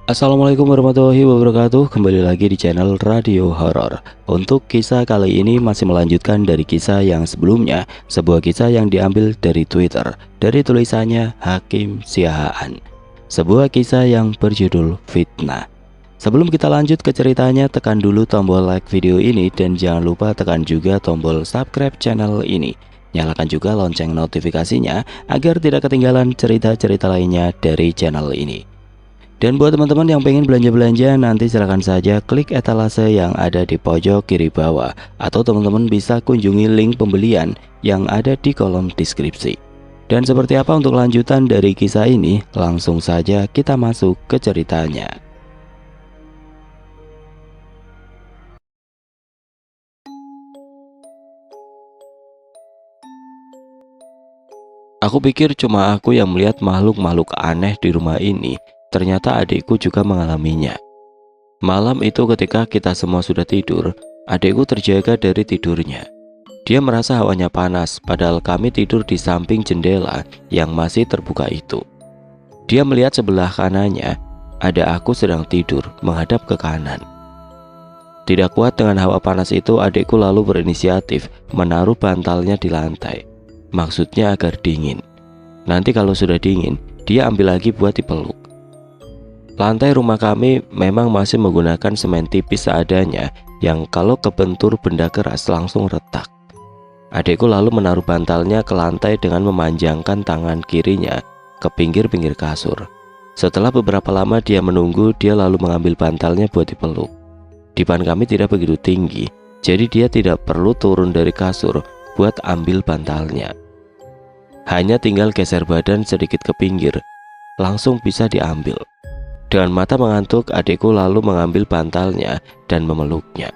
Assalamualaikum warahmatullahi wabarakatuh. Kembali lagi di channel Radio Horor. Untuk kisah kali ini masih melanjutkan dari kisah yang sebelumnya. Sebuah kisah yang diambil dari Twitter, dari tulisannya Hakim Siahaan. Sebuah kisah yang berjudul Fitnah. Sebelum kita lanjut ke ceritanya, tekan dulu tombol like video ini dan jangan lupa tekan juga tombol subscribe channel ini. Nyalakan juga lonceng notifikasinya agar tidak ketinggalan cerita-cerita lainnya dari channel ini. Dan buat teman-teman yang pengen belanja-belanja, nanti silahkan saja klik etalase yang ada di pojok kiri bawah, atau teman-teman bisa kunjungi link pembelian yang ada di kolom deskripsi. Dan seperti apa untuk lanjutan dari kisah ini, langsung saja kita masuk ke ceritanya. Aku pikir cuma aku yang melihat makhluk-makhluk aneh di rumah ini. Ternyata adikku juga mengalaminya. Malam itu ketika kita semua sudah tidur, adikku terjaga dari tidurnya. Dia merasa hawanya panas, padahal kami tidur di samping jendela yang masih terbuka itu. Dia melihat sebelah kanannya, ada aku sedang tidur menghadap ke kanan. Tidak kuat dengan hawa panas itu, adikku lalu berinisiatif menaruh bantalnya di lantai. Maksudnya agar dingin. Nanti kalau sudah dingin, dia ambil lagi buat dipeluk. Lantai rumah kami memang masih menggunakan semen tipis seadanya yang kalau kebentur benda keras langsung retak. Adikku lalu menaruh bantalnya ke lantai dengan memanjangkan tangan kirinya ke pinggir-pinggir kasur. Setelah beberapa lama dia menunggu, dia lalu mengambil bantalnya buat dipeluk. Dipan kami tidak begitu tinggi, jadi dia tidak perlu turun dari kasur buat ambil bantalnya. Hanya tinggal geser badan sedikit ke pinggir, langsung bisa diambil. Dengan mata mengantuk, adikku lalu mengambil bantalnya dan memeluknya.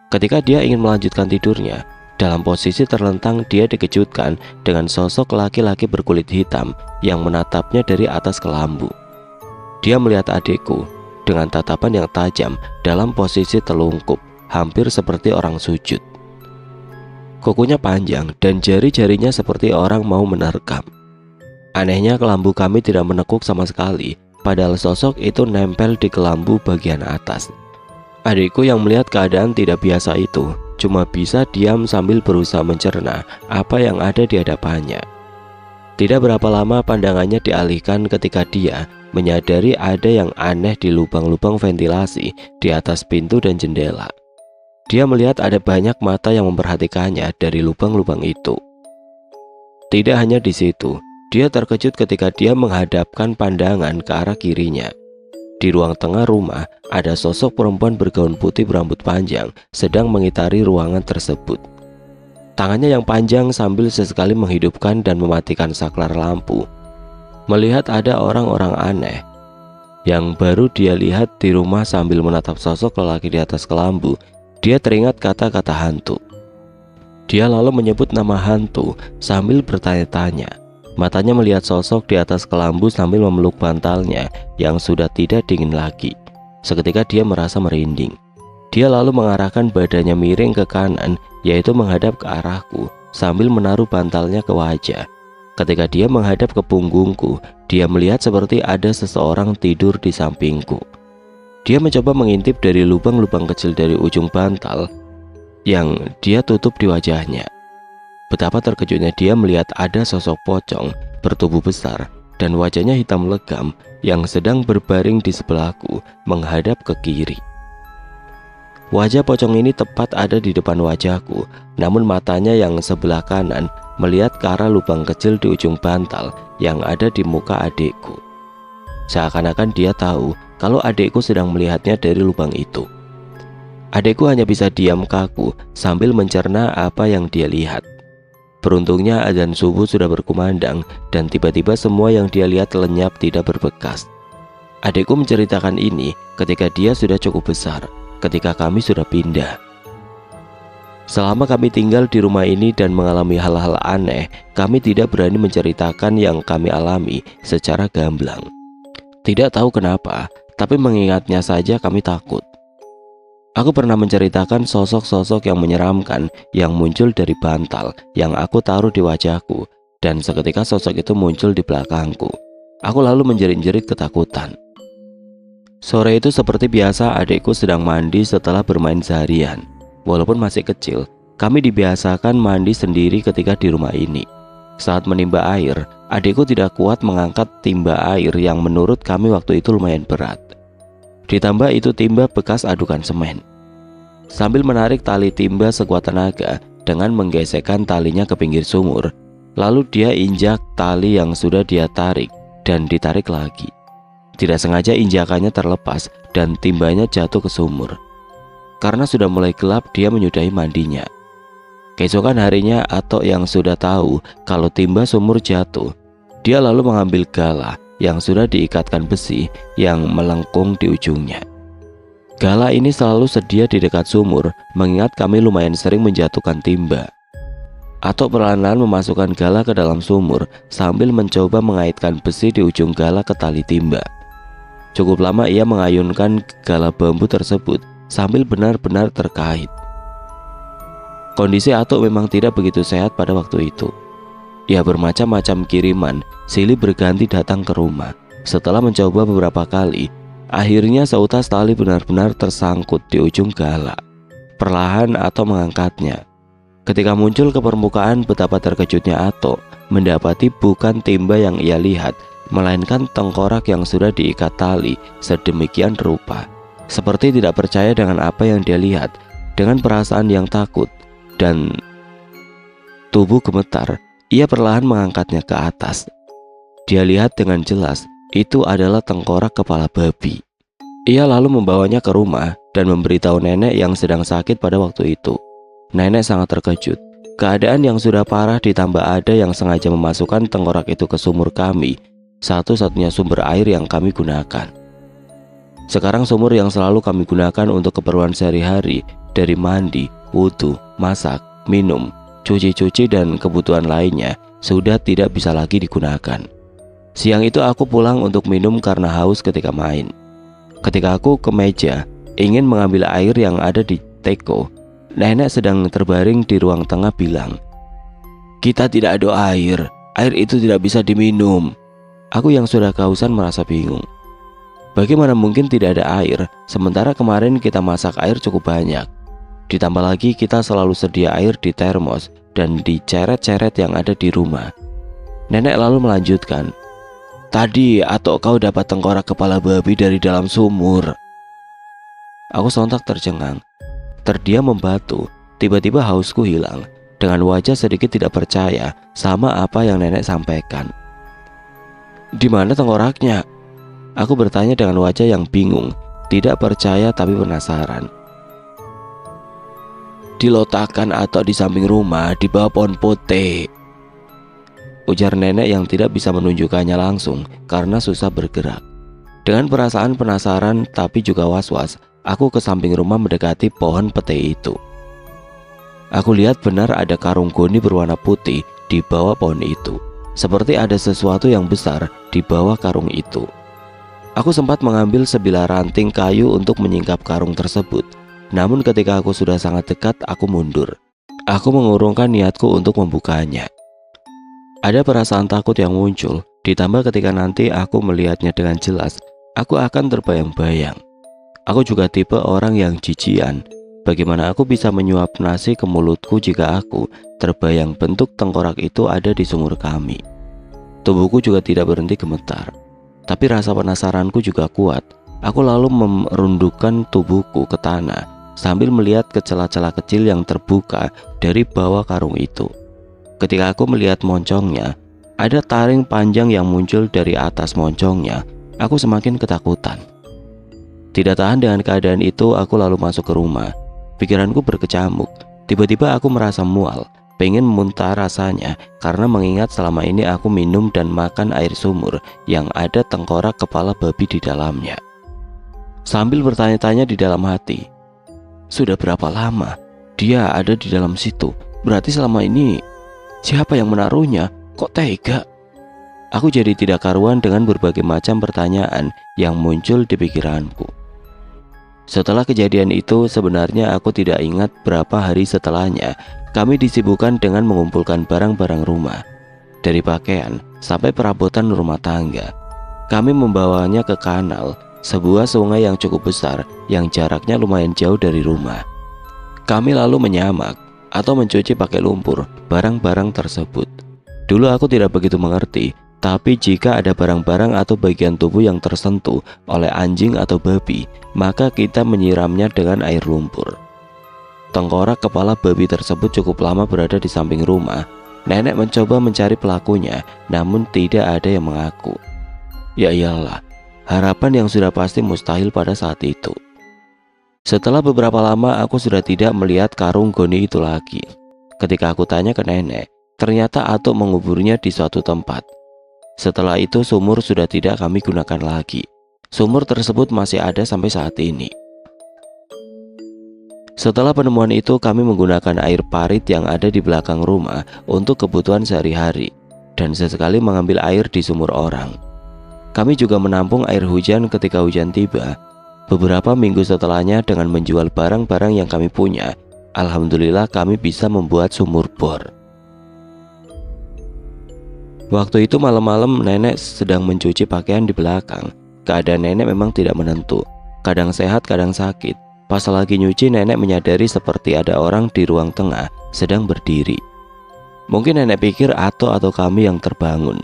Ketika dia ingin melanjutkan tidurnya, dalam posisi terlentang dia dikejutkan dengan sosok laki-laki berkulit hitam yang menatapnya dari atas kelambu. Dia melihat adikku dengan tatapan yang tajam dalam posisi telungkup, hampir seperti orang sujud. Kukunya panjang dan jari-jarinya seperti orang mau menerkam. Anehnya kelambu kami tidak menekuk sama sekali. Padahal sosok itu nempel di kelambu bagian atas. Adikku yang melihat keadaan tidak biasa itu cuma bisa diam sambil berusaha mencerna apa yang ada di hadapannya. Tidak berapa lama pandangannya dialihkan ketika dia menyadari ada yang aneh di lubang-lubang ventilasi di atas pintu dan jendela. Dia melihat ada banyak mata yang memperhatikannya dari lubang-lubang itu. Tidak hanya di situ, dia terkejut ketika dia menghadapkan pandangan ke arah kirinya. Di ruang tengah rumah, ada sosok perempuan bergaun putih berambut panjang sedang mengitari ruangan tersebut. Tangannya yang panjang sambil sesekali menghidupkan dan mematikan saklar lampu. Melihat ada orang-orang aneh yang baru dia lihat di rumah sambil menatap sosok lelaki di atas kelambu, dia teringat kata-kata hantu. Dia lalu menyebut nama hantu sambil bertanya-tanya. Matanya melihat sosok di atas kelambu sambil memeluk bantalnya yang sudah tidak dingin lagi. Seketika dia merasa merinding. Dia lalu mengarahkan badannya miring ke kanan, yaitu menghadap ke arahku, sambil menaruh bantalnya ke wajah. Ketika dia menghadap ke punggungku, dia melihat seperti ada seseorang tidur di sampingku. Dia mencoba mengintip dari lubang-lubang kecil dari ujung bantal yang dia tutup di wajahnya. Betapa terkejutnya dia melihat ada sosok pocong bertubuh besar dan wajahnya hitam legam yang sedang berbaring di sebelahku menghadap ke kiri. Wajah pocong ini tepat ada di depan wajahku, namun matanya yang sebelah kanan melihat ke arah lubang kecil di ujung bantal yang ada di muka adikku. Seakan-akan dia tahu kalau adikku sedang melihatnya dari lubang itu. Adikku hanya bisa diam kaku sambil mencerna apa yang dia lihat. Beruntungnya azan subuh sudah berkumandang dan tiba-tiba semua yang dia lihat lenyap tidak berbekas. Adikku menceritakan ini ketika dia sudah cukup besar, ketika kami sudah pindah. Selama kami tinggal di rumah ini dan mengalami hal-hal aneh, kami tidak berani menceritakan yang kami alami secara gamblang. Tidak tahu kenapa, tapi mengingatnya saja kami takut. Aku pernah menceritakan sosok-sosok yang menyeramkan yang muncul dari bantal yang aku taruh di wajahku, dan seketika sosok itu muncul di belakangku. Aku lalu menjerit-jerit ketakutan. Sore itu seperti biasa adikku sedang mandi setelah bermain seharian. Walaupun masih kecil, kami dibiasakan mandi sendiri ketika di rumah ini. Saat menimba air, adikku tidak kuat mengangkat timba air yang menurut kami waktu itu lumayan berat. Ditambah itu timba bekas adukan semen. Sambil menarik tali timba sekuat tenaga dengan menggesekkan talinya ke pinggir sumur, lalu dia injak tali yang sudah dia tarik dan ditarik lagi. Tidak sengaja injakannya terlepas dan timbanya jatuh ke sumur. Karena sudah mulai gelap, dia menyudahi mandinya. Keesokan harinya Atok yang sudah tahu kalau timba sumur jatuh, dia lalu mengambil gala yang sudah diikatkan besi yang melengkung di ujungnya. Gala ini selalu sedia di dekat sumur mengingat kami lumayan sering menjatuhkan timba. Atok perlahan-lahan memasukkan gala ke dalam sumur sambil mencoba mengaitkan besi di ujung gala ke tali timba. Cukup lama ia mengayunkan gala bambu tersebut sambil benar-benar terkait. Kondisi Atok memang tidak begitu sehat pada waktu itu. Ia bermacam-macam kiriman silih berganti datang ke rumah. Setelah mencoba beberapa kali, akhirnya seutas tali benar-benar tersangkut di ujung gala. Perlahan Atok mengangkatnya. Ketika muncul ke permukaan, betapa terkejutnya Atok mendapati bukan timba yang ia lihat, melainkan tengkorak yang sudah diikat tali sedemikian rupa. Seperti tidak percaya dengan apa yang dia lihat. Dengan perasaan yang takut dan tubuh gemetar, ia perlahan mengangkatnya ke atas. Dia lihat dengan jelas itu adalah tengkorak kepala babi. Ia lalu membawanya ke rumah dan memberitahu nenek yang sedang sakit pada waktu itu. Nenek sangat terkejut. Keadaan yang sudah parah ditambah ada yang sengaja memasukkan tengkorak itu ke sumur kami, satu-satunya sumber air yang kami gunakan. Sekarang sumur yang selalu kami gunakan untuk keperluan sehari-hari, dari mandi, wudhu, masak, minum, cuci-cuci dan kebutuhan lainnya, sudah tidak bisa lagi digunakan. Siang itu aku pulang untuk minum karena haus ketika main. Ketika aku ke meja ingin mengambil air yang ada di teko, nenek sedang terbaring di ruang tengah bilang, "Kita tidak ada air, air itu tidak bisa diminum." Aku yang sudah kehausan merasa bingung. Bagaimana mungkin tidak ada air, sementara kemarin kita masak air cukup banyak. Ditambah lagi kita selalu sedia air di termos dan di ceret-ceret yang ada di rumah. Nenek lalu melanjutkan, "Tadi atau kau dapat tengkorak kepala babi dari dalam sumur." Aku sontak tercengang. Terdiam membatu. Tiba-tiba hausku hilang. Dengan wajah sedikit tidak percaya sama apa yang nenek sampaikan. "Di mana tengkoraknya?" Aku bertanya dengan wajah yang bingung, tidak percaya tapi penasaran. "Diletakkan atau di samping rumah, di bawah pohon putih," ujar nenek yang tidak bisa menunjukkannya langsung karena susah bergerak. Dengan perasaan penasaran tapi juga was-was, aku ke samping rumah mendekati pohon pete itu. Aku lihat benar ada karung goni berwarna putih di bawah pohon itu. Seperti ada sesuatu yang besar di bawah karung itu. Aku sempat mengambil sebilah ranting kayu untuk menyingkap karung tersebut. Namun ketika aku sudah sangat dekat, aku mundur. Aku mengurungkan niatku untuk membukanya. Ada perasaan takut yang muncul, ditambah ketika nanti aku melihatnya dengan jelas, aku akan terbayang-bayang. Aku juga tipe orang yang jijian. Bagaimana aku bisa menyuap nasi ke mulutku jika aku terbayang bentuk tengkorak itu ada di sumur kami. Tubuhku juga tidak berhenti gemetar. Tapi rasa penasaranku juga kuat. Aku lalu merundukkan tubuhku ke tanah sambil melihat ke celah-celah kecil yang terbuka dari bawah karung itu. Ketika aku melihat moncongnya, ada taring panjang yang muncul dari atas moncongnya. Aku semakin ketakutan. Tidak tahan dengan keadaan itu, aku lalu masuk ke rumah. Pikiranku berkecamuk. Tiba-tiba aku merasa mual, pengen muntah rasanya karena mengingat selama ini aku minum dan makan air sumur yang ada tengkorak kepala babi di dalamnya. Sambil bertanya-tanya di dalam hati, sudah berapa lama dia ada di dalam situ? Berarti selama ini siapa yang menaruhnya? Kok tega? Aku jadi tidak karuan dengan berbagai macam pertanyaan yang muncul di pikiranku. Setelah kejadian itu, sebenarnya aku tidak ingat berapa hari setelahnya kami disibukkan dengan mengumpulkan barang-barang rumah. Dari pakaian sampai perabotan rumah tangga. Kami membawanya ke kanal sebuah sungai yang cukup besar yang jaraknya lumayan jauh dari rumah. Kami lalu menyamak atau mencuci pakai lumpur barang-barang tersebut. Dulu aku tidak begitu mengerti, tapi jika ada barang-barang atau bagian tubuh yang tersentuh oleh anjing atau babi, maka kita menyiramnya dengan air lumpur. Tengkorak kepala babi tersebut cukup lama berada di samping rumah. Nenek mencoba mencari pelakunya, namun tidak ada yang mengaku. Ya iyalah, harapan yang sudah pasti mustahil pada saat itu. Setelah beberapa lama aku sudah tidak melihat karung goni itu lagi. Ketika aku tanya ke nenek, ternyata Atuk menguburnya di suatu tempat. Setelah itu sumur sudah tidak kami gunakan lagi. Sumur tersebut masih ada sampai saat ini. Setelah penemuan itu kami menggunakan air parit yang ada di belakang rumah untuk kebutuhan sehari-hari, dan sesekali mengambil air di sumur orang. Kami juga menampung air hujan ketika hujan tiba. Beberapa minggu setelahnya dengan menjual barang-barang yang kami punya, alhamdulillah kami bisa membuat sumur bor. Waktu itu malam-malam nenek sedang mencuci pakaian di belakang. Keadaan nenek memang tidak menentu, kadang sehat kadang sakit. Pas lagi nyuci nenek menyadari seperti ada orang di ruang tengah sedang berdiri. Mungkin nenek pikir atau kami yang terbangun.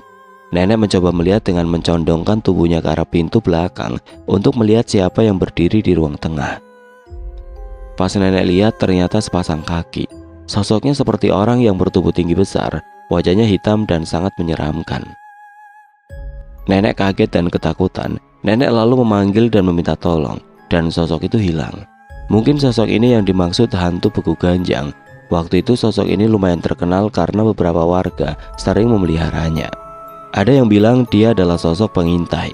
Nenek mencoba melihat dengan mencondongkan tubuhnya ke arah pintu belakang untuk melihat siapa yang berdiri di ruang tengah. Pas nenek lihat ternyata sepasang kaki. Sosoknya seperti orang yang bertubuh tinggi besar, wajahnya hitam dan sangat menyeramkan. Nenek kaget dan ketakutan. Nenek lalu memanggil dan meminta tolong, dan sosok itu hilang. Mungkin sosok ini yang dimaksud hantu beku ganjang. Waktu itu sosok ini lumayan terkenal karena beberapa warga sering memeliharanya. Ada yang bilang dia adalah sosok pengintai.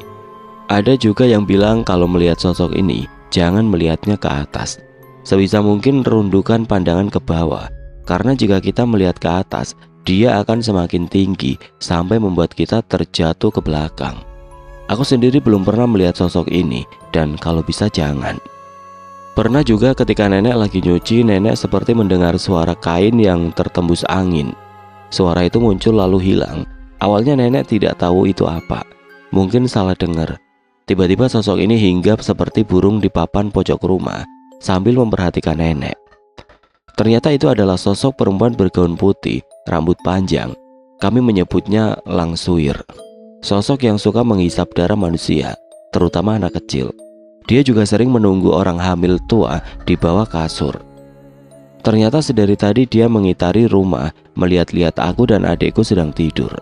Ada juga yang bilang kalau melihat sosok ini, jangan melihatnya ke atas. Sebisa mungkin rundukkan pandangan ke bawah, karena jika kita melihat ke atas, dia akan semakin tinggi sampai membuat kita terjatuh ke belakang. Aku sendiri belum pernah melihat sosok ini, dan kalau bisa jangan. Pernah juga ketika nenek lagi nyuci, nenek seperti mendengar suara kain yang tertembus angin. Suara itu muncul lalu hilang. Awalnya nenek tidak tahu itu apa. Mungkin salah dengar. Tiba-tiba sosok ini hinggap seperti burung di papan pojok rumah sambil memperhatikan nenek. Ternyata itu adalah sosok perempuan bergaun putih, rambut panjang. Kami menyebutnya Langsuir. Sosok yang suka menghisap darah manusia, terutama anak kecil. Dia juga sering menunggu orang hamil tua di bawah kasur. Ternyata sedari tadi dia mengitari rumah, melihat-lihat aku dan adikku sedang tidur.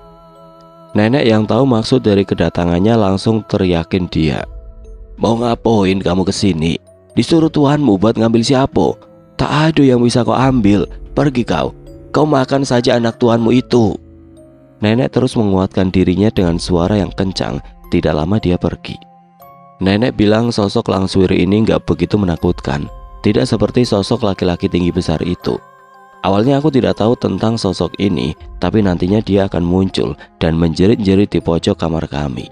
Nenek yang tahu maksud dari kedatangannya langsung teriakin dia. Mau ngapain kamu kesini? Disuruh Tuhanmu buat ngambil siapa? Tak ada yang bisa kau ambil. Pergi kau. Kau makan saja anak Tuhanmu itu. Nenek terus menguatkan dirinya dengan suara yang kencang. Tidak lama dia pergi. Nenek bilang sosok Langsuir ini gak begitu menakutkan. Tidak seperti sosok laki-laki tinggi besar itu. Awalnya aku tidak tahu tentang sosok ini, tapi nantinya dia akan muncul dan menjerit-jerit di pojok kamar kami.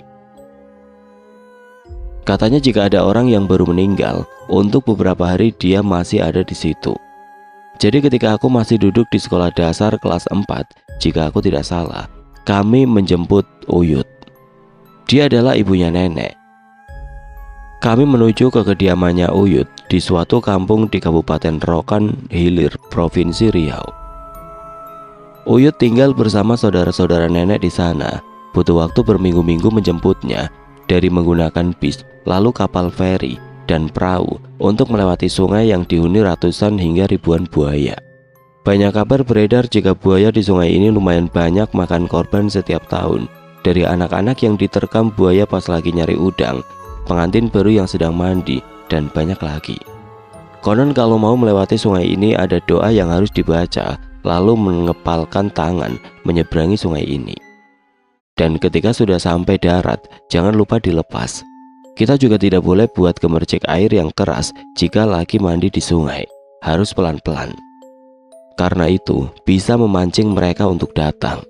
Katanya jika ada orang yang baru meninggal, untuk beberapa hari dia masih ada di situ. Jadi ketika aku masih duduk di sekolah dasar kelas 4, jika aku tidak salah, kami menjemput Uyut. Dia adalah ibunya nenek. Kami menuju ke kediamannya Uyut di suatu kampung di Kabupaten Rokan Hilir, Provinsi Riau. Uyut tinggal bersama saudara-saudara nenek di sana. Butuh waktu berminggu-minggu menjemputnya dari menggunakan bis, lalu kapal feri dan perahu untuk melewati sungai yang dihuni ratusan hingga ribuan buaya. Banyak kabar beredar jika buaya di sungai ini lumayan banyak makan korban setiap tahun. Dari anak-anak yang diterkam buaya pas lagi nyari udang, pengantin baru yang sedang mandi, dan banyak lagi. Konon kalau mau melewati sungai ini ada doa yang harus dibaca, lalu mengepalkan tangan menyeberangi sungai ini. Dan ketika sudah sampai darat, jangan lupa dilepas. Kita juga tidak boleh buat gemercik air yang keras jika lagi mandi di sungai. Harus pelan-pelan. Karena itu bisa memancing mereka untuk datang.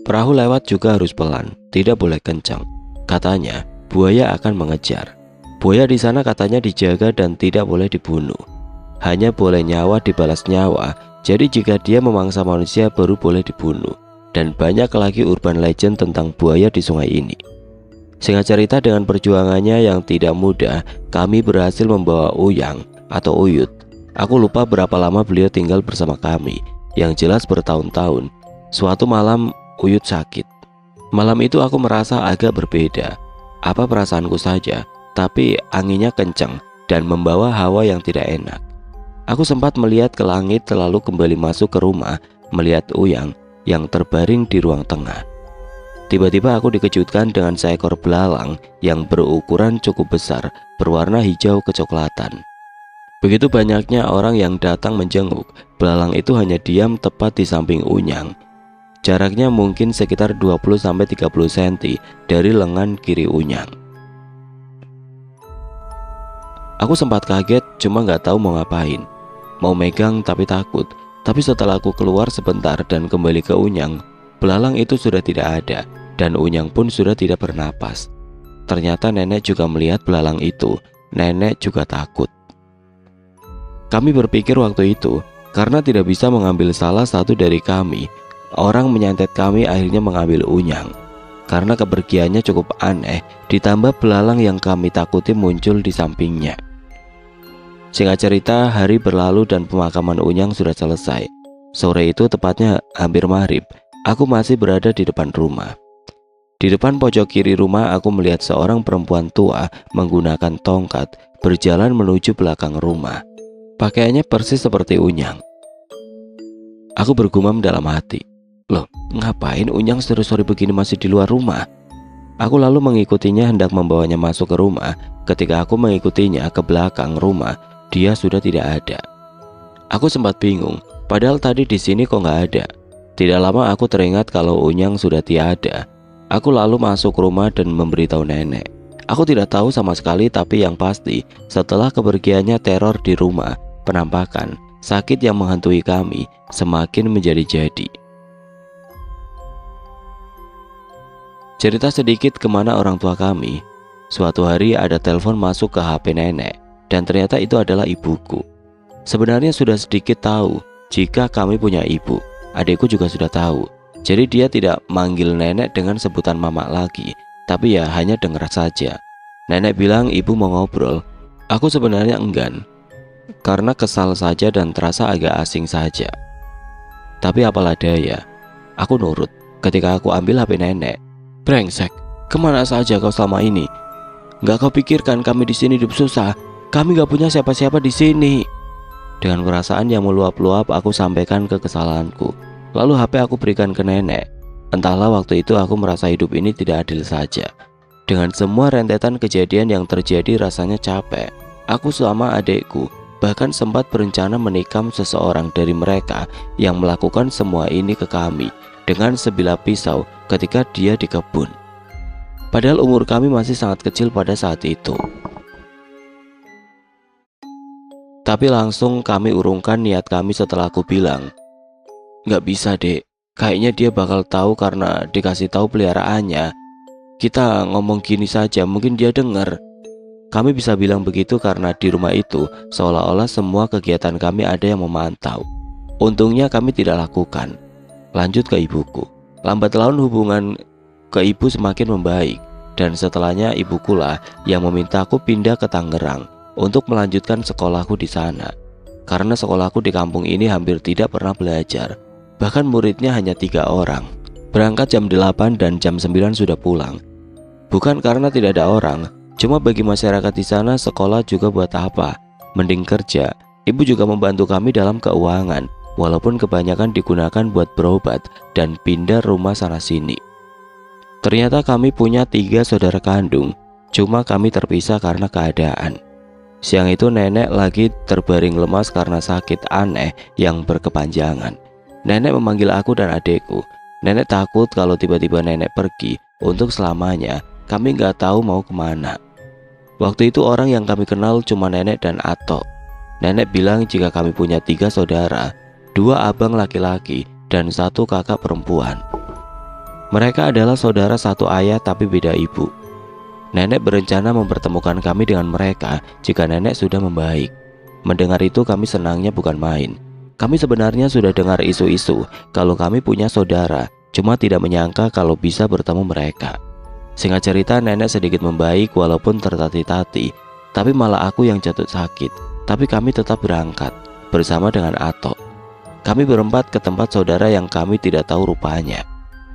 Perahu lewat juga harus pelan, tidak boleh kencang. Katanya, buaya akan mengejar. Buaya di sana katanya dijaga dan tidak boleh dibunuh. Hanya boleh nyawa dibalas nyawa, jadi jika dia memangsa manusia baru boleh dibunuh. Dan banyak lagi urban legend tentang buaya di sungai ini. Singkat cerita, dengan perjuangannya yang tidak mudah, kami berhasil membawa Uyang atau Uyut. Aku lupa berapa lama beliau tinggal bersama kami, yang jelas bertahun-tahun. Suatu malam Uyut sakit. Malam itu aku merasa agak berbeda. Apa perasaanku saja, tapi anginnya kencang dan membawa hawa yang tidak enak. Aku sempat melihat ke langit lalu kembali masuk ke rumah, melihat Uyang yang terbaring di ruang tengah. Tiba-tiba aku dikejutkan dengan seekor belalang yang berukuran cukup besar, berwarna hijau kecoklatan. Begitu banyaknya orang yang datang menjenguk, belalang itu hanya diam tepat di samping Uyang. Jaraknya mungkin sekitar 20-30 cm dari lengan kiri Uyang. Aku sempat kaget, cuma nggak tahu mau ngapain. Mau megang tapi takut. Tapi setelah aku keluar sebentar dan kembali ke Uyang, belalang itu sudah tidak ada dan Uyang pun sudah tidak bernapas. Ternyata nenek juga melihat belalang itu. Nenek juga takut. Kami berpikir waktu itu, karena tidak bisa mengambil salah satu dari kami, orang menyantet kami akhirnya mengambil Uyang. Karena kepergiannya cukup aneh, ditambah belalang yang kami takuti muncul di sampingnya. Singkat cerita, hari berlalu dan pemakaman Uyang sudah selesai. Sore itu, tepatnya hampir maghrib, aku masih berada di depan rumah. Di depan pojok kiri rumah, aku melihat seorang perempuan tua menggunakan tongkat berjalan menuju belakang rumah. Pakaiannya persis seperti Uyang. Aku bergumam dalam hati, loh, ngapain Uyang sore-sore begini masih di luar rumah? Aku lalu mengikutinya hendak membawanya masuk ke rumah. Ketika aku mengikutinya ke belakang rumah, dia sudah tidak ada. Aku sempat bingung, padahal tadi di sini kok nggak ada. Tidak lama aku teringat kalau Uyang sudah tiada. Aku lalu masuk rumah dan memberitahu nenek. Aku tidak tahu sama sekali, tapi yang pasti setelah kepergiannya teror di rumah, penampakan, sakit yang menghantui kami semakin menjadi-jadi. Cerita sedikit kemana orang tua kami. Suatu hari ada telepon masuk ke HP nenek, dan ternyata itu adalah ibuku. Sebenarnya sudah sedikit tahu jika kami punya ibu. Adikku juga sudah tahu. Jadi dia tidak manggil nenek dengan sebutan mama lagi, tapi ya hanya dengar saja. Nenek bilang ibu mau ngobrol. Aku sebenarnya enggan, karena kesal saja dan terasa agak asing saja. Tapi apalah daya, aku nurut. Ketika aku ambil HP nenek, brengsek, kemana saja kau selama ini? Gak kau pikirkan kami di sini hidup susah? Kami gak punya siapa-siapa di sini. Dengan perasaan yang meluap-luap, aku sampaikan kesalahanku. Lalu HP aku berikan ke nenek. Entahlah, waktu itu aku merasa hidup ini tidak adil saja. Dengan semua rentetan kejadian yang terjadi, rasanya capek. Aku sama adekku bahkan sempat berencana menikam seseorang dari mereka yang melakukan semua ini ke kami dengan sebilah pisau ketika dia di kebun. Padahal umur kami masih sangat kecil pada saat itu. Tapi langsung kami urungkan niat kami setelah aku bilang, "Gak bisa dek, kayaknya dia bakal tahu karena dikasih tahu peliharaannya. Kita ngomong gini saja, mungkin dia dengar." Kami bisa bilang begitu karena di rumah itu seolah-olah semua kegiatan kami ada yang memantau. Untungnya kami tidak lakukan. Lanjut ke ibuku. Lambat laun hubungan ke ibu semakin membaik, dan setelahnya ibukulah yang memintaku pindah ke Tangerang untuk melanjutkan sekolahku di sana. Karena sekolahku di kampung ini hampir tidak pernah belajar. Bahkan muridnya hanya 3 orang. Berangkat jam 8 dan jam 9 sudah pulang. Bukan karena tidak ada orang, cuma bagi masyarakat di sana sekolah juga buat apa? Mending kerja. Ibu juga membantu kami dalam keuangan, walaupun kebanyakan digunakan buat berobat dan pindah rumah sana sini. Ternyata kami punya 3 saudara kandung, cuma kami terpisah karena keadaan. Siang itu nenek lagi terbaring lemas karena sakit aneh yang berkepanjangan. Nenek memanggil aku dan adekku. Nenek takut kalau tiba-tiba nenek pergi untuk selamanya. Kami nggak tahu mau kemana. Waktu itu orang yang kami kenal cuma nenek dan Atok. Nenek bilang jika kami punya 3 saudara, 2 abang laki-laki dan 1 kakak perempuan. Mereka adalah saudara satu ayah tapi beda ibu. Nenek berencana mempertemukan kami dengan mereka jika nenek sudah membaik. Mendengar itu kami senangnya bukan main. Kami sebenarnya sudah dengar isu-isu kalau kami punya saudara, cuma tidak menyangka kalau bisa bertemu mereka. Singkat cerita, nenek sedikit membaik walaupun tertati-tati, tapi malah aku yang jatuh sakit. Tapi kami tetap berangkat bersama dengan Atok. Kami berempat ke tempat saudara yang kami tidak tahu rupanya.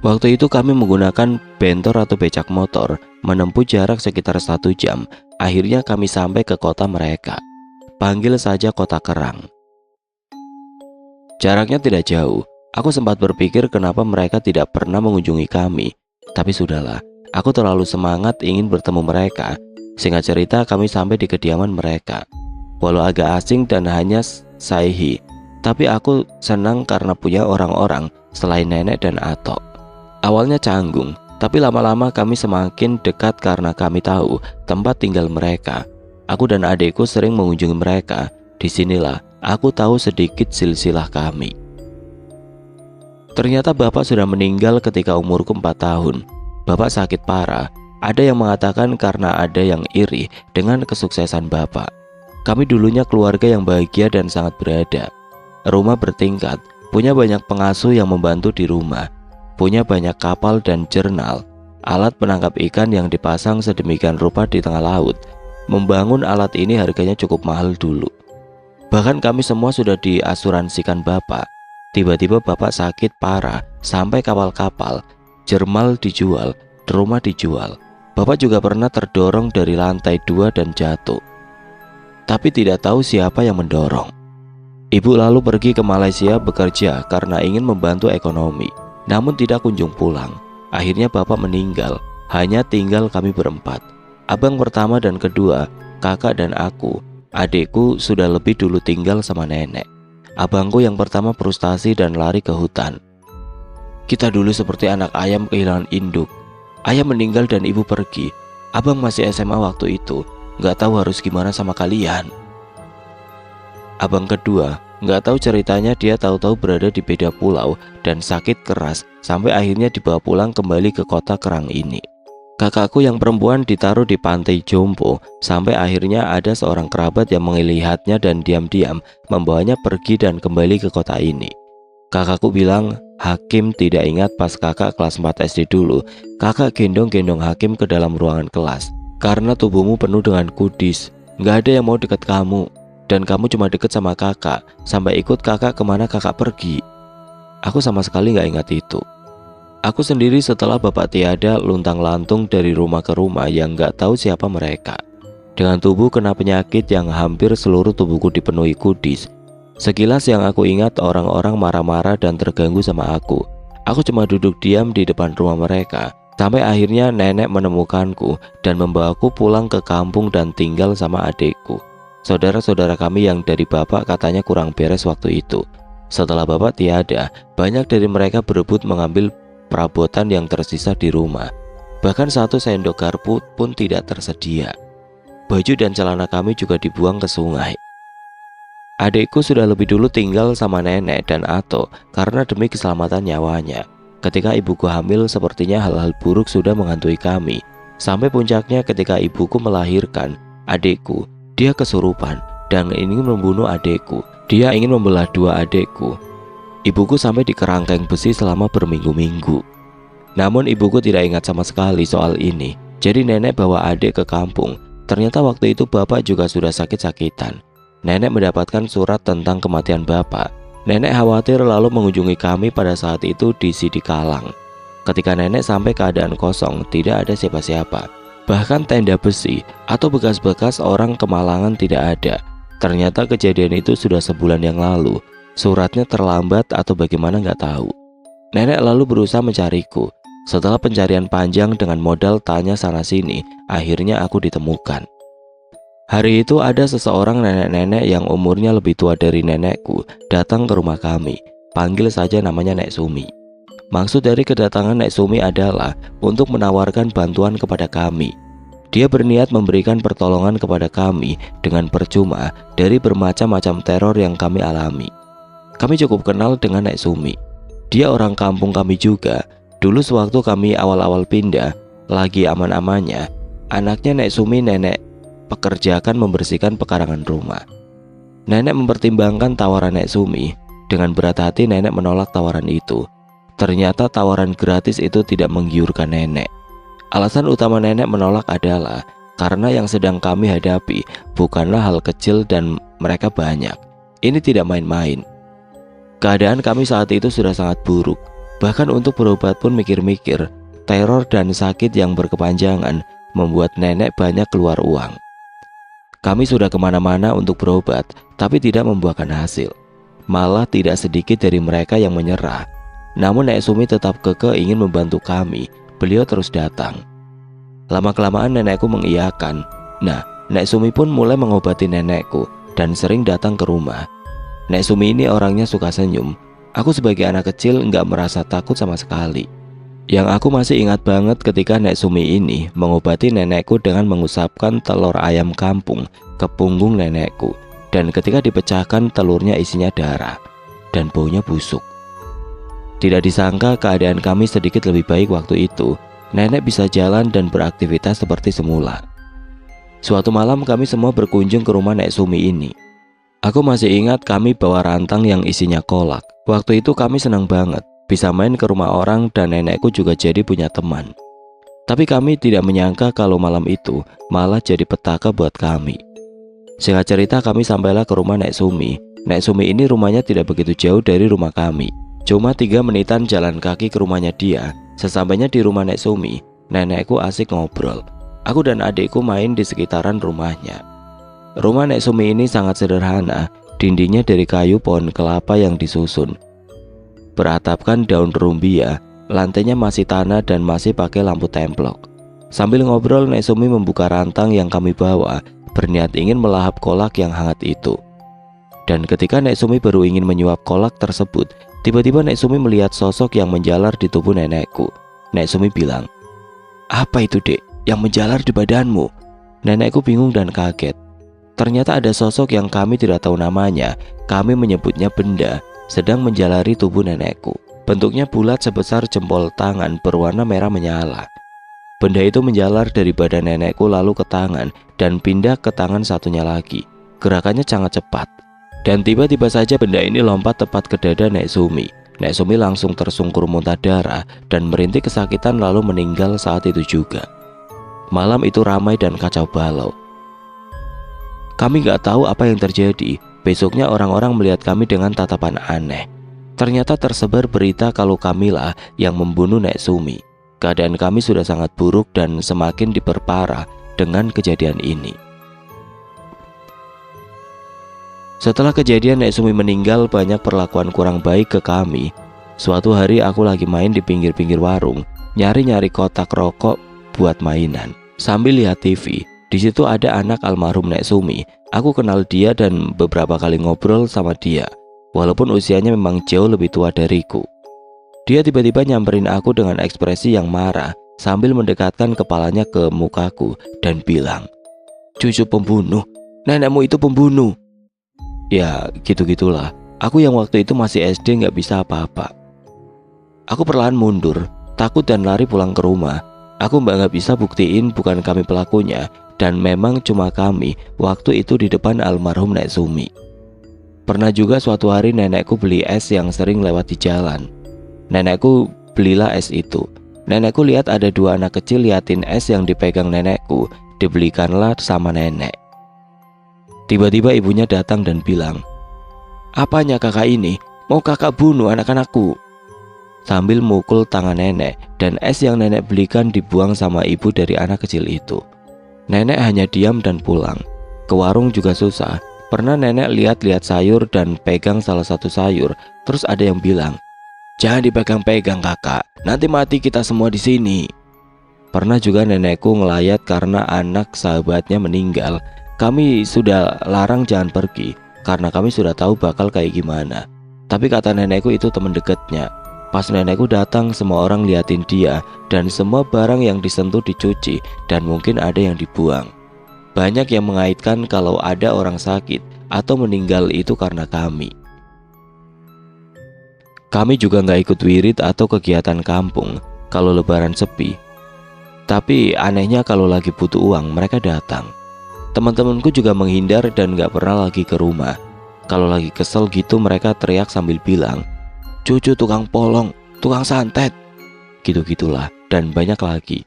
Waktu itu kami menggunakan bentor atau becak motor, menempuh jarak sekitar 1 jam. Akhirnya kami sampai ke kota mereka. Panggil saja Kota Kerang. Jaraknya tidak jauh. Aku sempat berpikir kenapa mereka tidak pernah mengunjungi kami. Tapi sudahlah, aku terlalu semangat ingin bertemu mereka. Singkat cerita, kami sampai di kediaman mereka. Walau agak asing dan hanya Saihi, tapi aku senang karena punya orang-orang selain nenek dan Atok. Awalnya canggung, tapi lama-lama kami semakin dekat karena kami tahu tempat tinggal mereka. Aku dan adikku sering mengunjungi mereka. Disinilah aku tahu sedikit silsilah kami. Ternyata bapak sudah meninggal ketika umurku 4 tahun. Bapak sakit parah. Ada yang mengatakan karena ada yang iri dengan kesuksesan bapak. Kami dulunya keluarga yang bahagia dan sangat berada. Rumah bertingkat, punya banyak pengasuh yang membantu di rumah, punya banyak kapal dan jernal, alat penangkap ikan yang dipasang sedemikian rupa di tengah laut. Membangun alat ini harganya cukup mahal dulu. Bahkan kami semua sudah diasuransikan bapak. Tiba-tiba bapak sakit parah sampai kapal-kapal, jernal dijual, rumah dijual. Bapak juga pernah terdorong dari lantai 2 dan jatuh. Tapi tidak tahu siapa yang mendorong. Ibu lalu pergi ke Malaysia bekerja karena ingin membantu ekonomi, namun tidak kunjung pulang. Akhirnya bapak meninggal, hanya tinggal kami berempat. Abang pertama dan kedua, kakak dan aku. Adikku sudah lebih dulu tinggal sama nenek. Abangku yang pertama frustasi dan lari ke hutan. Kita dulu seperti anak ayam kehilangan induk. Ayah meninggal dan ibu pergi. Abang masih SMA waktu itu, gak tahu harus gimana sama kalian. Abang kedua, gak tahu ceritanya, dia tahu-tahu berada di beda pulau dan sakit keras sampai akhirnya dibawa pulang kembali ke Kota Kerang ini. Kakakku yang perempuan ditaruh di pantai jompo sampai akhirnya ada seorang kerabat yang melihatnya dan diam-diam membawanya pergi dan kembali ke kota ini. Kakakku bilang, Hakim tidak ingat pas kakak kelas 4 SD dulu, kakak gendong-gendong Hakim ke dalam ruangan kelas. Karena tubuhmu penuh dengan kudis, gak ada yang mau dekat kamu, dan kamu cuma deket sama kakak, sampai ikut kakak kemana kakak pergi. Aku sama sekali gak ingat itu. Aku sendiri setelah bapak tiada luntang-lantung dari rumah ke rumah yang gak tahu siapa mereka. Dengan tubuh kena penyakit yang hampir seluruh tubuhku dipenuhi kudis. Sekilas yang aku ingat orang-orang marah-marah dan terganggu sama aku. Aku cuma duduk diam di depan rumah mereka. Sampai akhirnya nenek menemukanku dan membawaku pulang ke kampung dan tinggal sama adikku. Saudara-saudara kami yang dari bapak katanya kurang beres waktu itu. Setelah bapak tiada, banyak dari mereka berebut mengambil perabotan yang tersisa di rumah. Bahkan 1 sendok garpu pun tidak tersedia. Baju dan celana kami juga dibuang ke sungai. Adikku sudah lebih dulu tinggal sama nenek dan Atok karena demi keselamatan nyawanya. Ketika ibuku hamil, sepertinya hal-hal buruk sudah menghantui kami. Sampai puncaknya ketika ibuku melahirkan adikku, dia kesurupan dan ingin membunuh adikku. Dia ingin membelah 2 adikku. Ibuku sampai di kerangkeng besi selama berminggu-minggu. Namun ibuku tidak ingat sama sekali soal ini. Jadi nenek bawa adik ke kampung. Ternyata waktu itu bapak juga sudah sakit-sakitan. Nenek mendapatkan surat tentang kematian bapak. Nenek khawatir lalu mengunjungi kami pada saat itu di Sidikalang. Ketika nenek sampai keadaan kosong, tidak ada siapa-siapa. Bahkan tenda besi atau bekas-bekas orang kemalangan tidak ada. Ternyata kejadian itu sudah sebulan yang lalu. Suratnya terlambat atau bagaimana nggak tahu. Nenek lalu berusaha mencariku. Setelah pencarian panjang dengan modal tanya sana-sini, akhirnya aku ditemukan. Hari itu ada seseorang nenek-nenek yang umurnya lebih tua dari nenekku datang ke rumah kami. Panggil saja namanya Nek Sumi. Maksud dari kedatangan Nek Sumi adalah untuk menawarkan bantuan kepada kami. Dia berniat memberikan pertolongan kepada kami dengan percuma dari bermacam-macam teror yang kami alami. Kami cukup kenal dengan Nek Sumi. Dia orang kampung kami juga. Dulu sewaktu kami awal-awal pindah, lagi aman-amannya, anaknya Nek Sumi nenek pekerjakan membersihkan pekarangan rumah. Nenek mempertimbangkan tawaran Nek Sumi. Dengan berat hati nenek menolak tawaran itu. Ternyata tawaran gratis itu tidak menggiurkan nenek. Alasan utama nenek menolak adalah karena yang sedang kami hadapi bukanlah hal kecil dan mereka banyak. Ini tidak main-main. Keadaan kami saat itu sudah sangat buruk. Bahkan untuk berobat pun mikir-mikir. Teror dan sakit yang berkepanjangan membuat nenek banyak keluar uang. Kami sudah kemana-mana untuk berobat, tapi tidak membuahkan hasil. Malah tidak sedikit dari mereka yang menyerah. Namun Nek Sumi tetap kekeh ingin membantu kami. Beliau terus datang. Lama-kelamaan nenekku mengiyakan. Nah, Nek Sumi pun mulai mengobati nenekku dan sering datang ke rumah. Nek Sumi ini orangnya suka senyum. Aku sebagai anak kecil nggak merasa takut sama sekali. Yang aku masih ingat banget ketika Nek Sumi ini mengobati nenekku dengan mengusapkan telur ayam kampung ke punggung nenekku. Dan ketika dipecahkan, telurnya isinya darah dan baunya busuk. Tidak disangka keadaan kami sedikit lebih baik waktu itu. Nenek bisa jalan dan beraktivitas seperti semula. Suatu malam kami semua berkunjung ke rumah Nek Sumi ini. Aku masih ingat kami bawa rantang yang isinya kolak. Waktu itu kami senang banget bisa main ke rumah orang dan nenekku juga jadi punya teman. Tapi kami tidak menyangka kalau malam itu malah jadi petaka buat kami. Singkat cerita kami sampailah ke rumah Nek Sumi. Nek Sumi ini rumahnya tidak begitu jauh dari rumah kami. Cuma 3 menitan jalan kaki ke rumahnya dia. Sesampainya di rumah Nek Sumi, nenekku asik ngobrol. Aku dan adikku main di sekitaran rumahnya. Rumah Nek Sumi ini sangat sederhana, dindingnya dari kayu pohon kelapa yang disusun. Beratapkan daun rumbia, lantainya masih tanah dan masih pakai lampu templok. Sambil ngobrol, Nek Sumi membuka rantang yang kami bawa, berniat ingin melahap kolak yang hangat itu. Dan ketika Nek Sumi baru ingin menyuap kolak tersebut, tiba-tiba Nek Sumi melihat sosok yang menjalar di tubuh nenekku. Nek Sumi bilang, "Apa itu, Dek, yang menjalar di badanmu?" Nenekku bingung dan kaget. Ternyata ada sosok yang kami tidak tahu namanya. Kami menyebutnya benda sedang menjalari tubuh nenekku. Bentuknya bulat sebesar jempol tangan berwarna merah menyala. Benda itu menjalar dari badan nenekku lalu ke tangan dan pindah ke tangan satunya lagi. Gerakannya sangat cepat. Dan tiba-tiba saja benda ini lompat tepat ke dada Nek Sumi. Nek Sumi langsung tersungkur muntah darah dan merintih kesakitan lalu meninggal saat itu juga. Malam itu ramai dan kacau balau. Kami gak tahu apa yang terjadi. Besoknya orang-orang melihat kami dengan tatapan aneh. Ternyata tersebar berita kalau kamilah yang membunuh Nek Sumi. Keadaan kami sudah sangat buruk dan semakin diperparah dengan kejadian ini. Setelah kejadian Nek Sumi meninggal, banyak perlakuan kurang baik ke kami. Suatu hari aku lagi main di pinggir-pinggir warung, nyari-nyari kotak rokok buat mainan. Sambil lihat TV, di situ ada anak almarhum Nek Sumi. Aku kenal dia dan beberapa kali ngobrol sama dia, walaupun usianya memang jauh lebih tua dariku. Dia tiba-tiba nyamperin aku dengan ekspresi yang marah, sambil mendekatkan kepalanya ke mukaku dan bilang, "Cucu pembunuh, nenekmu itu pembunuh." Ya gitu-gitulah. Aku yang waktu itu masih SD gak bisa apa-apa. Aku perlahan mundur, takut dan lari pulang ke rumah. Aku gak bisa buktiin bukan kami pelakunya, dan memang cuma kami waktu itu di depan almarhum Nek Sumi. Pernah juga suatu hari nenekku beli es yang sering lewat di jalan. Nenekku belilah es itu. Nenekku lihat ada 2 anak kecil liatin es yang dipegang nenekku, dibelikanlah sama nenek. Tiba-tiba ibunya datang dan bilang, "Apanya kakak ini? Mau kakak bunuh anak-anakku?" Sambil mukul tangan nenek, dan es yang nenek belikan dibuang sama ibu dari anak kecil itu. Nenek hanya diam dan pulang. Ke warung juga susah. Pernah nenek lihat-lihat sayur dan pegang salah satu sayur, terus ada yang bilang, "Jangan dipegang-pegang kakak, nanti mati kita semua di sini." Pernah juga nenekku ngelayat karena anak sahabatnya meninggal. Kami sudah larang jangan pergi karena kami sudah tahu bakal kayak gimana. Tapi kata nenekku itu teman dekatnya. Pas nenekku datang, semua orang liatin dia dan semua barang yang disentuh dicuci dan mungkin ada yang dibuang. Banyak yang mengaitkan kalau ada orang sakit atau meninggal itu karena kami. Kami juga nggak ikut wirid atau kegiatan kampung kalau lebaran sepi. Tapi anehnya kalau lagi butuh uang mereka datang. Teman-temanku juga menghindar dan gak pernah lagi ke rumah. Kalau lagi kesel gitu mereka teriak sambil bilang, "Cucu tukang polong, tukang santet." Gitu-gitulah dan banyak lagi.